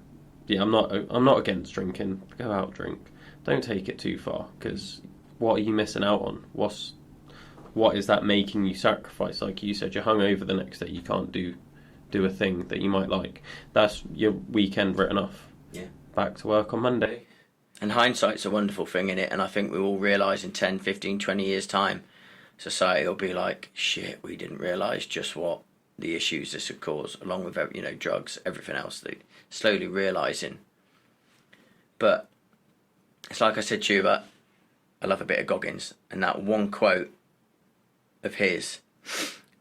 yeah, I'm not against drinking. Go out, drink. Don't take it too far, because what are you missing out on? What is that making you sacrifice? Like you said, you're hungover the next day. You can't do a thing that you might like. That's your weekend written off. Yeah. Back to work on Monday. And hindsight's a wonderful thing in it, and I think we all realise in 10, 15, 20 years' time, society will be like, shit, we didn't realise just what the issues this would cause, along with, you know, drugs, everything else. They slowly realising. But it's like I said to you, but I love a bit of Goggins, and that one quote of his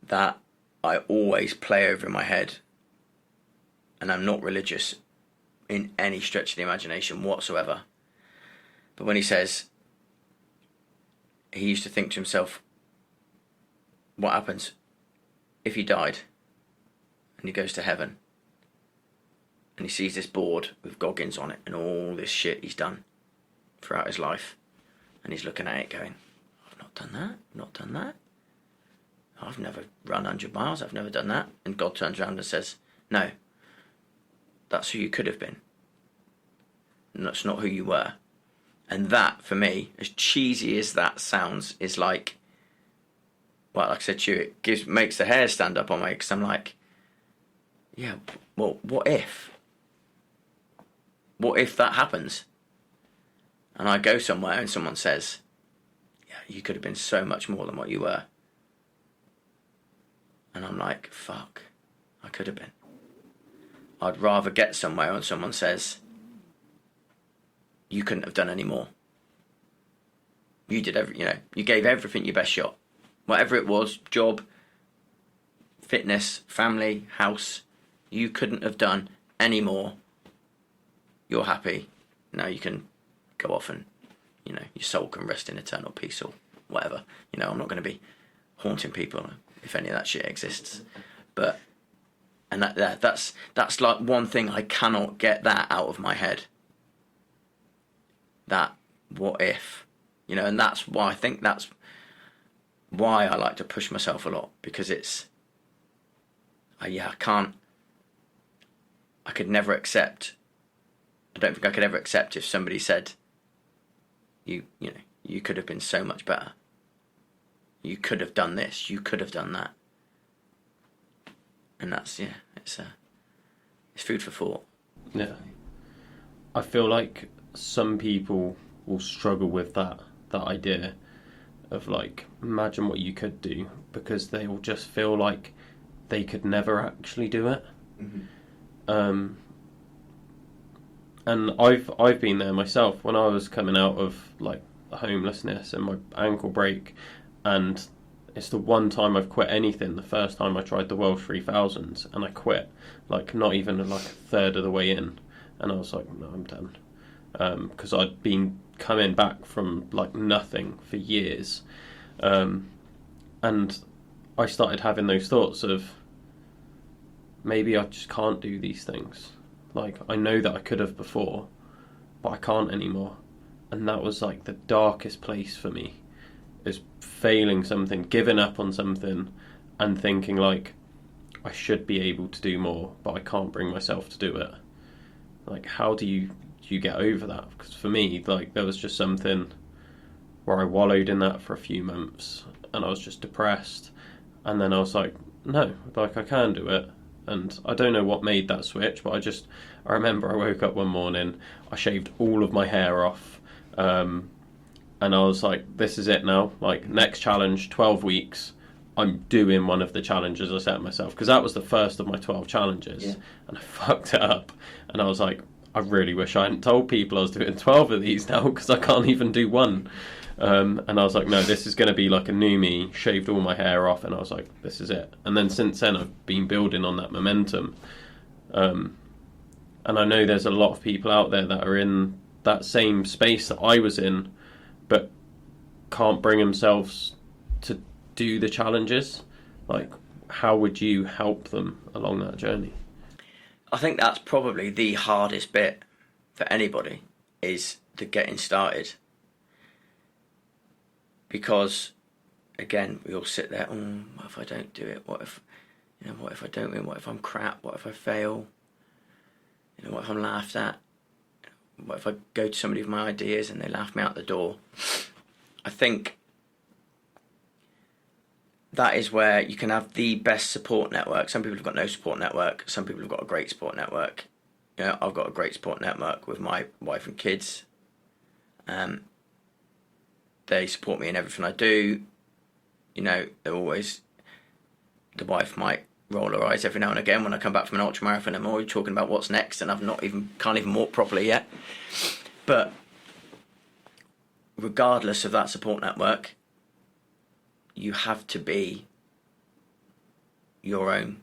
that I always play over in my head, and I'm not religious in any stretch of the imagination whatsoever, but when he says, he used to think to himself, what happens if he died and he goes to heaven and he sees this board with Goggins on it and all this shit he's done throughout his life, and he's looking at it going, I've not done that, I've never run 100 miles, I've never done that. And God turns around and says, no, that's who you could have been. And that's not who you were. And that, for me, as cheesy as that sounds, is like, well, like I said to you, it makes the hair stand up on me, because I'm like, yeah, well, what if? What if that happens? And I go somewhere and someone says, yeah, you could have been so much more than what you were. And I'm like, fuck, I could have been. I'd rather get somewhere and someone says, you couldn't have done any more. You did you gave everything your best shot. Whatever it was, job, fitness, family, house, you couldn't have done any more. You're happy. now you can go off and, your soul can rest in eternal peace or whatever. I'm not going to be haunting people if any of that shit exists. But, and that's like one thing I cannot get that out of my head. That what if, and that's why that's why I like to push myself a lot, because it's, I could never accept, I don't think I could ever accept if somebody said, you could have been so much better. You could have done this, you could have done that. And that's, it's food for thought. Yeah. I feel like some people will struggle with that idea of like, imagine what you could do, because they will just feel like they could never actually do it. Mm-hmm. And I've been there myself when I was coming out of like homelessness and my ankle break, and it's the one time I've quit anything. The first time I tried the Welsh 3000s, and I quit like not even like a third of the way in, and I was like, no, I'm done, because I'd been coming back from like nothing for years, and I started having those thoughts of maybe I just can't do these things. Like, I know that I could have before, but I can't anymore. And that was like the darkest place for me, is failing something, giving up on something, and thinking like, I should be able to do more, but I can't bring myself to do it. Like, how do you get over that? Because for me, like, there was just something where I wallowed in that for a few months, and I was just depressed. And then I was like, no, like, I can do it. And I don't know what made that switch, but I remember I woke up one morning, I shaved all of my hair off, and I was like, this is it now. Like, next challenge, 12 weeks, I'm doing one of the challenges I set myself. Because that was the first of my 12 challenges, and I fucked it up. And I was like, I really wish I hadn't told people I was doing 12 of these now, because I can't even do one. And I was like, no, this is going to be like a new me. Shaved all my hair off, and I was like, this is it. And then since then, I've been building on that momentum. And I know there's a lot of people out there that are in that same space that I was in, but can't bring themselves to do the challenges. Like, how would you help them along that journey? I think that's probably the hardest bit for anybody, is the getting started. Because, again, we all sit there, what if I don't do it? What if I don't win? What if I'm crap? What if I fail? What if I'm laughed at? What if I go to somebody with my ideas and they laugh me out the door? I think that is where you can have the best support network. Some people have got no support network. Some people have got a great support network. I've got a great support network with my wife and kids. They support me in everything I do. They're always, the wife might roll her eyes every now and again when I come back from an ultramarathon. I'm always talking about what's next, and can't even walk properly yet. But regardless of that support network, you have to be your own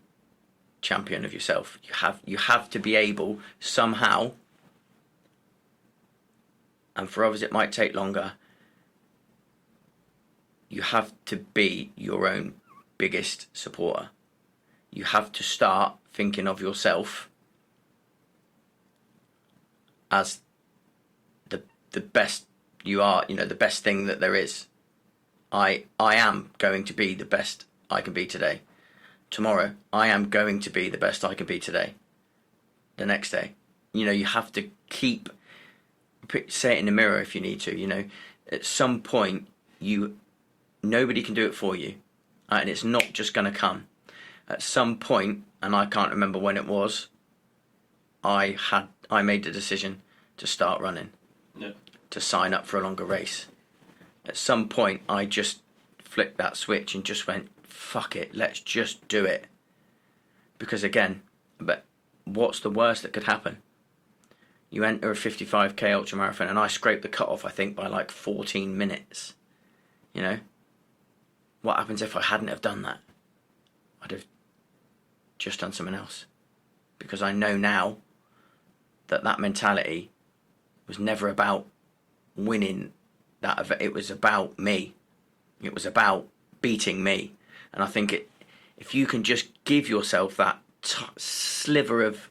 champion of yourself. You have to be able somehow, and for others it might take longer, you have to be your own biggest supporter. You have to start thinking of yourself as the best you are, the best thing that there is. I am going to be the best I can be today. Tomorrow, I am going to be the best I can be today. The next day. You have to say it in the mirror if you need to. At some point, nobody can do it for you. And it's not just going to come. At some point, and I can't remember when it was, I made the decision to start running. Yeah. To sign up for a longer race. At some point, I just flicked that switch and just went, fuck it, let's just do it. Because again, but what's the worst that could happen? You enter a 55k ultramarathon, and I scraped the cutoff, I think, by like 14 minutes. What happens if I hadn't have done that? I'd have just done something else. Because I know now that mentality was never about winning that event. It was about me. It was about beating me. And I think if you can just give yourself that sliver of,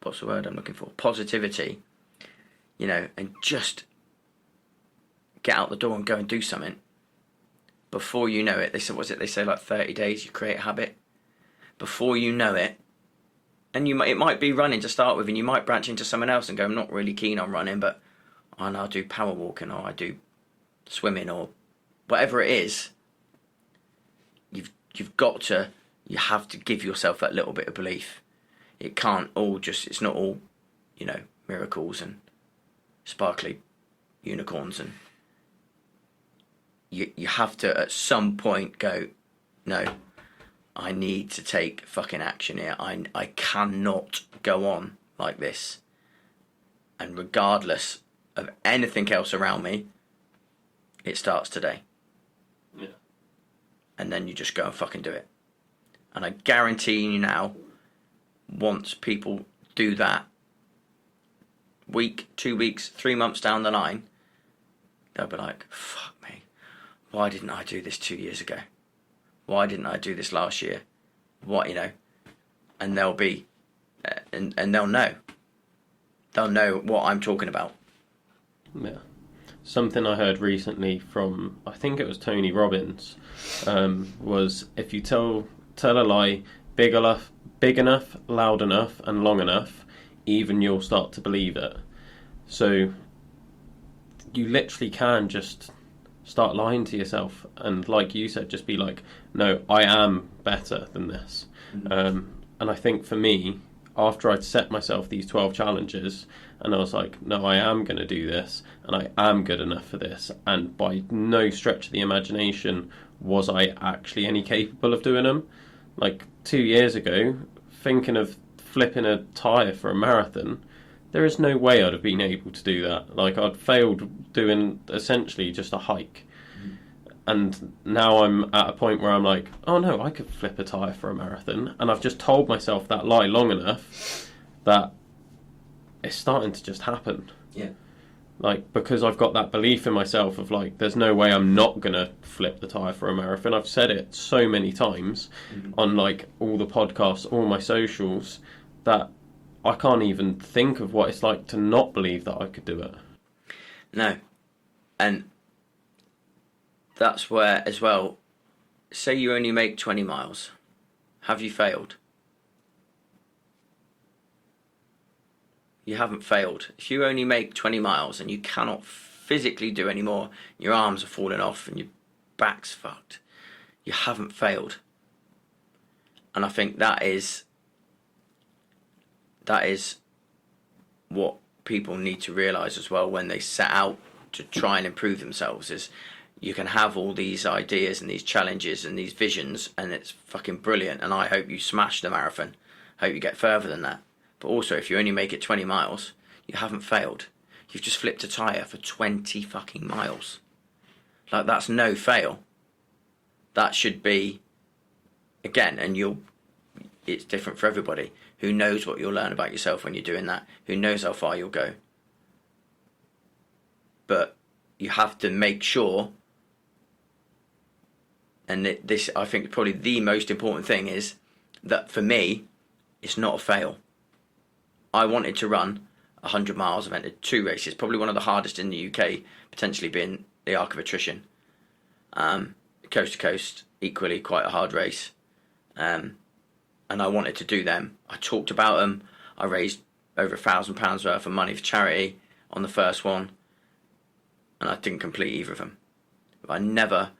what's the word I'm looking for? Positivity, you know, and just get out the door and go and do something. Before you know it, they say like 30 days you create a habit. Before you know it, and it might be running to start with, and you might branch into someone else and go, I'm not really keen on running, but I know I do power walking, or I do swimming, or whatever it is. You have to give yourself that little bit of belief. It's not all, you know, miracles and sparkly unicorns, and you have to at some point go, no, I need to take fucking action here. I cannot go on like this. And regardless of anything else around me, it starts today. Yeah. And then you just go and fucking do it. And I guarantee you now, once people do that, week, 2 weeks, 3 months down the line, they'll be like, fuck me, why didn't I do this 2 years ago? Why didn't I do this last year? What, you know? And they'll be, and they'll know. They'll know what I'm talking about. Yeah. Something I heard recently from, I think it was Tony Robbins, was if you tell a lie big enough, loud enough, and long enough, even you'll start to believe it. So you literally can just start lying to yourself, and like you said, just be like, no, I am better than this. And I think for me, after I'd set myself these 12 challenges, and I was like, no, I am going to do this, and I am good enough for this, and by no stretch of the imagination was I actually any capable of doing them. Like 2 years ago, thinking of flipping a tyre for a marathon, there is no way I'd have been able to do that. Like, I'd failed doing essentially just a hike. And now I'm at a point where I'm like, oh no, I could flip a tyre for a marathon. And I've just told myself that lie long enough that it's starting to just happen. Yeah. Like, because I've got that belief in myself of like, there's no way I'm not going to flip the tyre for a marathon. I've said it so many times on like all the podcasts, all my socials, that I can't even think of what it's like to not believe that I could do it. No. And that's where, as well, say you only make 20 miles. Have you failed? You haven't failed. If you only make 20 miles and you cannot physically do any more, your arms are falling off and your back's fucked, you haven't failed. And I think that is what people need to realise as well when they set out to try and improve themselves, is you can have all these ideas and these challenges and these visions, and it's fucking brilliant, and I hope you smash the marathon. I hope you get further than that. But also, if you only make it 20 miles, you haven't failed. You've just flipped a tyre for 20 fucking miles. Like, that's no fail. That should be, again, and it's different for everybody. Who knows what you'll learn about yourself when you're doing that? Who knows how far you'll go? But you have to make sure, and this, I think, probably the most important thing is that for me, it's not a fail. I wanted to run 100 miles. I've entered 2 races, probably one of the hardest in the UK, potentially being the Arc of Attrition. Coast to coast, equally quite a hard race. And I wanted to do them. I talked about them. I raised over £1,000 worth of money for charity on the first one, and I didn't complete either of them. I never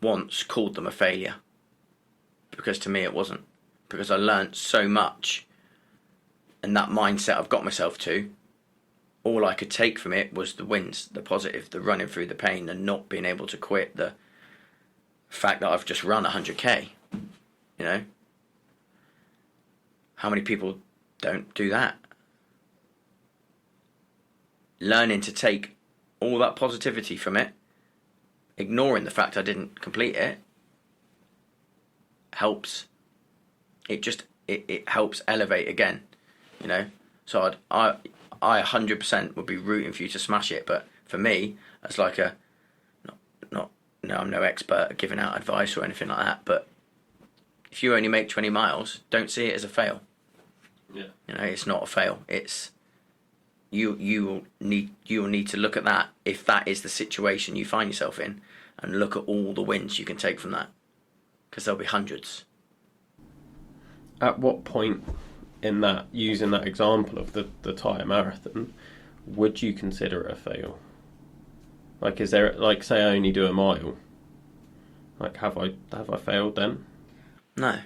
once called them a failure, because to me it wasn't. Because I learnt so much, and that mindset I've got myself to, all I could take from it was the wins, the positive, the running through the pain, and not being able to quit, the fact that I've just run 100k, you know? How many people don't do that? Learning to take all that positivity from it, ignoring the fact I didn't complete it, helps. It helps elevate again, you know? So I 100% would be rooting for you to smash it. But for me, as like a, not no, I'm no expert at giving out advice or anything like that. But if you only make 20 miles, don't see it as a fail. Yeah. You know, it's not a fail. It's you will need to look at that if that is the situation you find yourself in, and look at all the wins you can take from that, because there'll be hundreds. At what point in that, using that example of the tyre marathon, would you consider it a fail? Like, is there, like, say I only do a mile, like, have I failed then? No.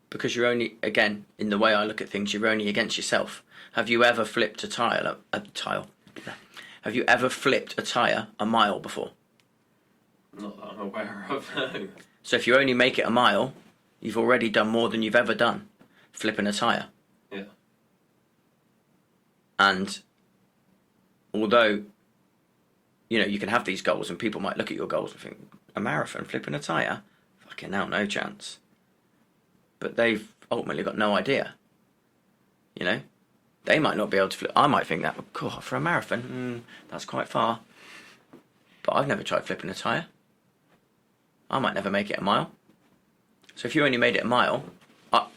Because you're only, again, in the way I look at things, you're only against yourself. Have you ever flipped a tile? Have you ever flipped a tyre a mile before? Not that I'm aware of, no. So if you only make it a mile, you've already done more than you've ever done flipping a tyre. Yeah. And although, you know, you can have these goals and people might look at your goals and think, a marathon, flipping a tyre? Fucking hell, no chance. But they've ultimately got no idea. You know? They might not be able to flip. I might think that, cool, for a marathon, that's quite far. But I've never tried flipping a tyre. I might never make it a mile. So if you only made it a mile,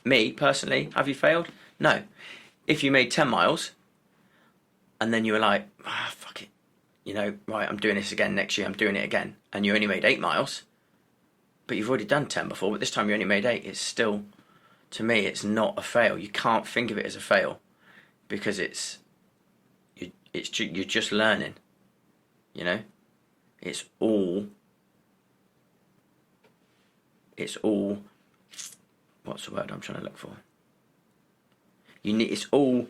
me, personally, have you failed? No. If you made 10 miles, and then you were like, fuck it, you know, right, I'm doing this again next year, I'm doing it again, and you only made 8 miles, but you've already done 10 before, but this time you only made 8, it's still, to me, it's not a fail. You can't think of it as a fail, because you're just learning, you know? It's all, what's the word I'm trying to look for? It's all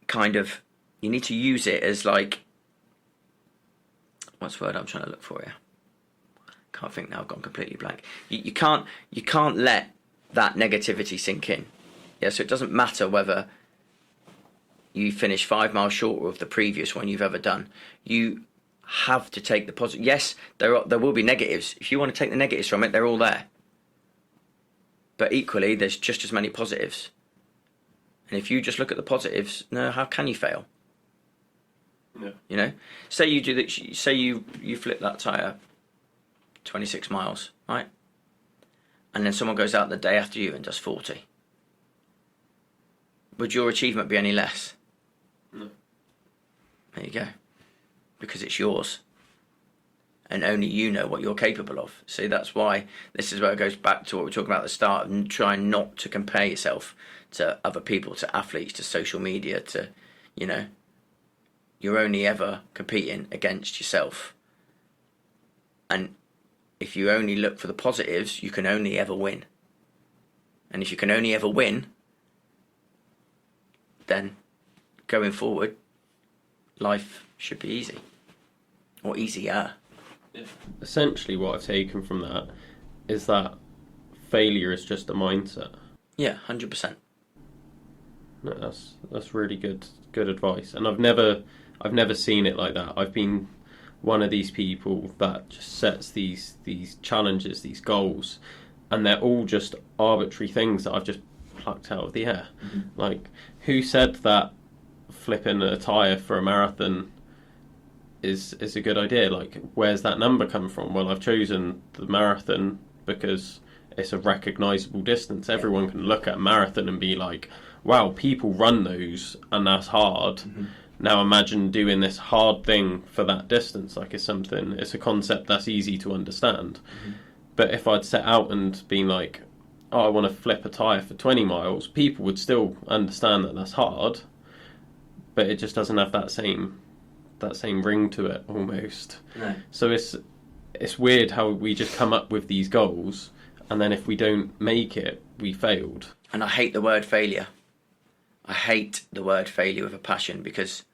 kind of, you need to use it as like, what's the word I'm trying to look for here? Can't think now, I've gone completely blank. You can't let that negativity sink in. Yeah, so it doesn't matter whether you finish 5 miles short of the previous one you've ever done. You have to take the positive. Yes, there will be negatives. If you want to take the negatives from it, they're all there. But equally, there's just as many positives. And if you just look at the positives, no, how can you fail? Yeah. You know, say you do that. Say you flip that tyre 26 miles, right? And then someone goes out the day after you and does 40. Would your achievement be any less? No. There you go. Because it's yours. And only you know what you're capable of. See, that's why this is where it goes back to what we were talking about at the start, and trying not to compare yourself to other people, to athletes, to social media, to, you know, you're only ever competing against yourself. And if you only look for the positives, you can only ever win. And if you can only ever win, then going forward, life should be easy. Or easier. Essentially what I've taken from that is that failure is just a mindset. Yeah, 100%. No, that's really good advice. And I've never seen it like that. I've been one of these people that just sets these challenges, these goals, and they're all just arbitrary things that I've just plucked out of the air. Mm-hmm. Like, who said that flipping a tyre for a marathon is a good idea? Like, where's that number come from? Well, I've chosen the marathon because it's a recognisable distance. Everyone can look at a marathon and be like, wow, people run those and that's hard. Mm-hmm. Now imagine doing this hard thing for that distance. Like, it's a concept that's easy to understand. Mm-hmm. But if I'd set out and been like, oh, I want to flip a tyre for 20 miles, people would still understand that that's hard, but it just doesn't have that same ring to it almost. No. So it's weird how we just come up with these goals, and then if we don't make it, we failed. And I hate the word failure. I hate the word failure with a passion, because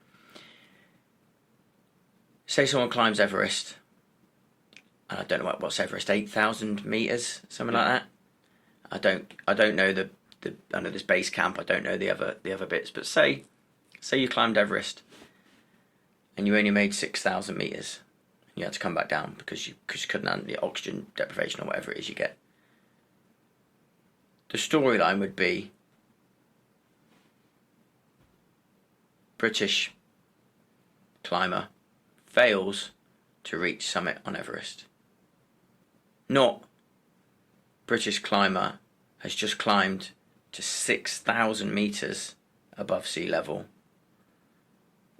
say someone climbs Everest, and I don't know what's Everest, 8,000 metres, something like that. I don't know the I know there's base camp, I don't know the other bits, but say you climbed Everest and you only made 6,000 metres. You had to come back down because you couldn't handle the oxygen deprivation or whatever it is you get. The storyline would be, British climber fails to reach summit on Everest. Not British climber has just climbed to 6,000 metres above sea level,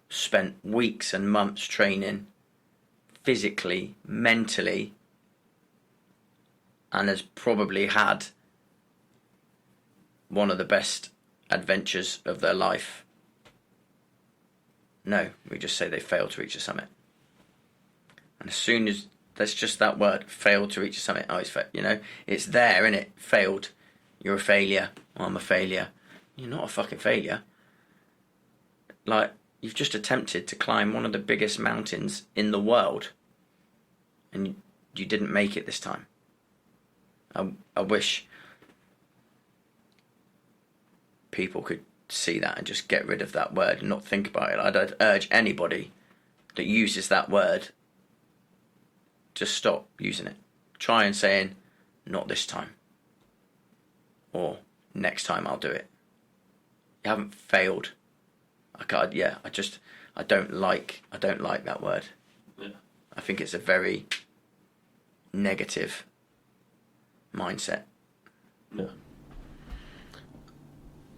spent weeks and months training physically, mentally, and has probably had one of the best adventures of their life. No, we just say they failed to reach the summit. And as soon as that's just that word, failed to reach the summit. Oh, it's there, isn't it? Failed. You're a failure. Oh, I'm a failure. You're not a fucking failure. Like, you've just attempted to climb one of the biggest mountains in the world, and you didn't make it this time. I wish people could see that and just get rid of that word and not think about it. I'd urge anybody that uses that word to stop using it. Try and saying, not this time, or next time I'll do it. You haven't failed. I don't like that word. Yeah. I think it's a very negative mindset. Yeah.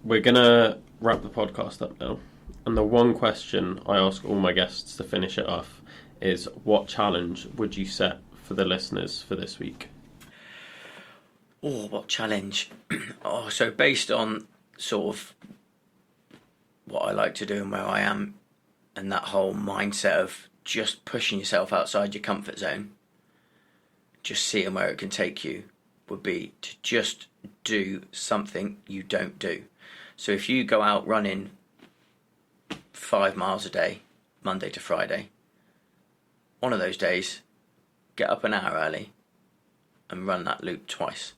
We're gonna wrap the podcast up now, and the one question I ask all my guests to finish it off is, what challenge would you set for the listeners for this week? Oh, what challenge? So based on sort of what I like to do and where I am, and that whole mindset of just pushing yourself outside your comfort zone, just seeing where it can take you, would be to just do something you don't do. So if you go out running 5 miles a day, Monday to Friday, one of those days, get up an hour early and run that loop twice.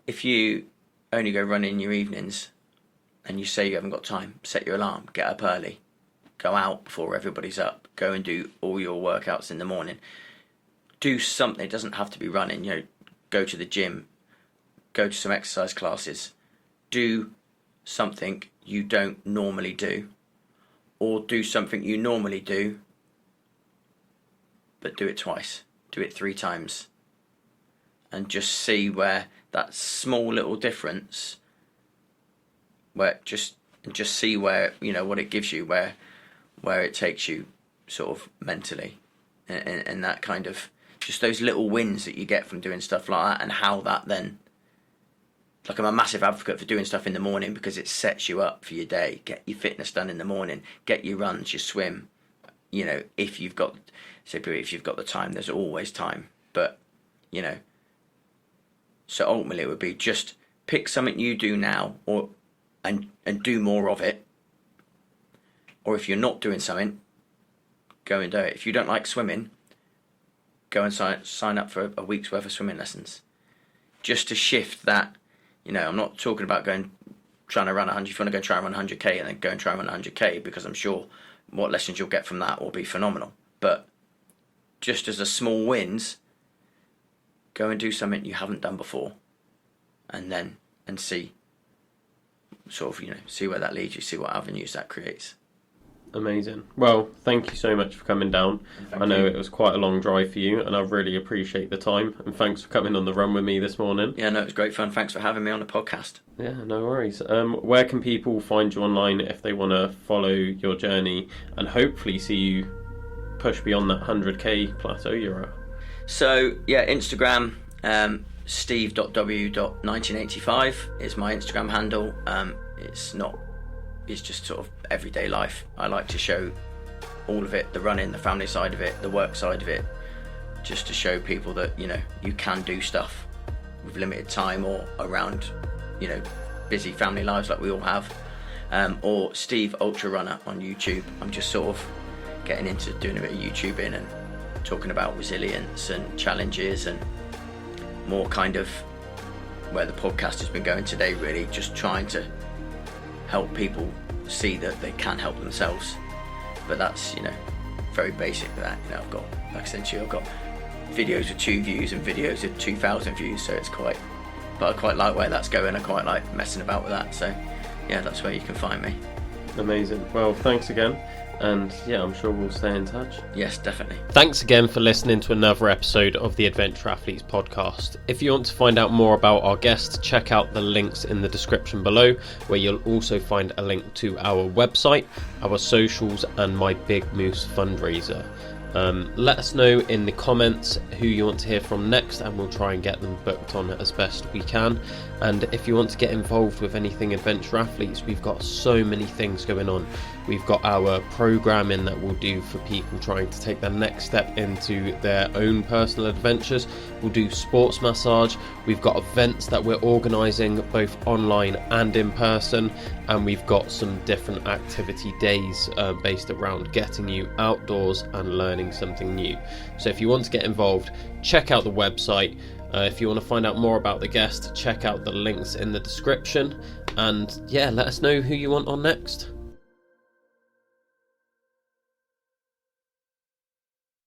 If you only go running in your evenings and you say you haven't got time, set your alarm, get up early, go out before everybody's up, go and do all your workouts in the morning. Do something. It doesn't have to be running. Go to the gym, go to some exercise classes. Do something you don't normally do, or do something you normally do, but do it twice. Do it 3 times, and just see where that small little difference, just see where, what it gives you, where it takes you sort of mentally, and that kind of, just those little wins that you get from doing stuff like that, and how that then, like, I'm a massive advocate for doing stuff in the morning because it sets you up for your day. Get your fitness done in the morning, get your runs, your swim, if you've got the time. There's always time, but so ultimately it would be just pick something you do now, and do more of it. Or if you're not doing something, go and do it. If you don't like swimming, go and sign up for a week's worth of swimming lessons, just to shift that. I'm not talking about trying to run 100. If you want to go try and run 100k, and then go and try and run 100k, because I'm sure what lessons you'll get from that will be phenomenal. But just as a small wins, go and do something you haven't done before, and see see where that leads you, see what avenues that creates. Amazing. Well, thank you so much for coming down. I know it was quite a long drive for you, and I really appreciate the time, and thanks for coming on the run with me this morning. Yeah, no, it was great fun. Thanks for having me on the podcast. Yeah, no worries. Where can people find you online if they want to follow your journey and hopefully see you push beyond that 100k plateau you're at? So, yeah, Instagram, steve.w.1985 is my Instagram handle. It's just sort of everyday life. I like to show all of it, the running, the family side of it, the work side of it, just to show people that, you can do stuff with limited time, or around, busy family lives like we all have. Or Steve Ultra Runner on YouTube. I'm just sort of getting into doing a bit of YouTubing and talking about resilience and challenges, and more kind of where the podcast has been going today, really just trying to help people see that they can help themselves. But that's very basic with that. I've got, like I said to you, I've got videos with 2 views and videos with 2,000 views, so it's quite, but I quite like where that's going. I quite like messing about with that, so yeah, that's where you can find me. Amazing. Well, thanks again. And yeah, I'm sure we'll stay in touch. Yes, definitely. Thanks again for listening to another episode of the Adventure Athletes podcast. If you want to find out more about our guests, check out the links in the description below, where you'll also find a link to our website, our socials, and my BigMoose fundraiser. Let us know in the comments who you want to hear from next, and we'll try and get them booked on as best we can. And if you want to get involved with anything Adventure Athletes, we've got so many things going on. We've got our programming that we'll do for people trying to take their next step into their own personal adventures. We'll do sports massage. We've got events that we're organising both online and in person, and we've got some different activity days based around getting you outdoors and learning something new. So if you want to get involved, check out the website. If you want to find out more about the guest, check out the links in the description. And yeah, let us know who you want on next.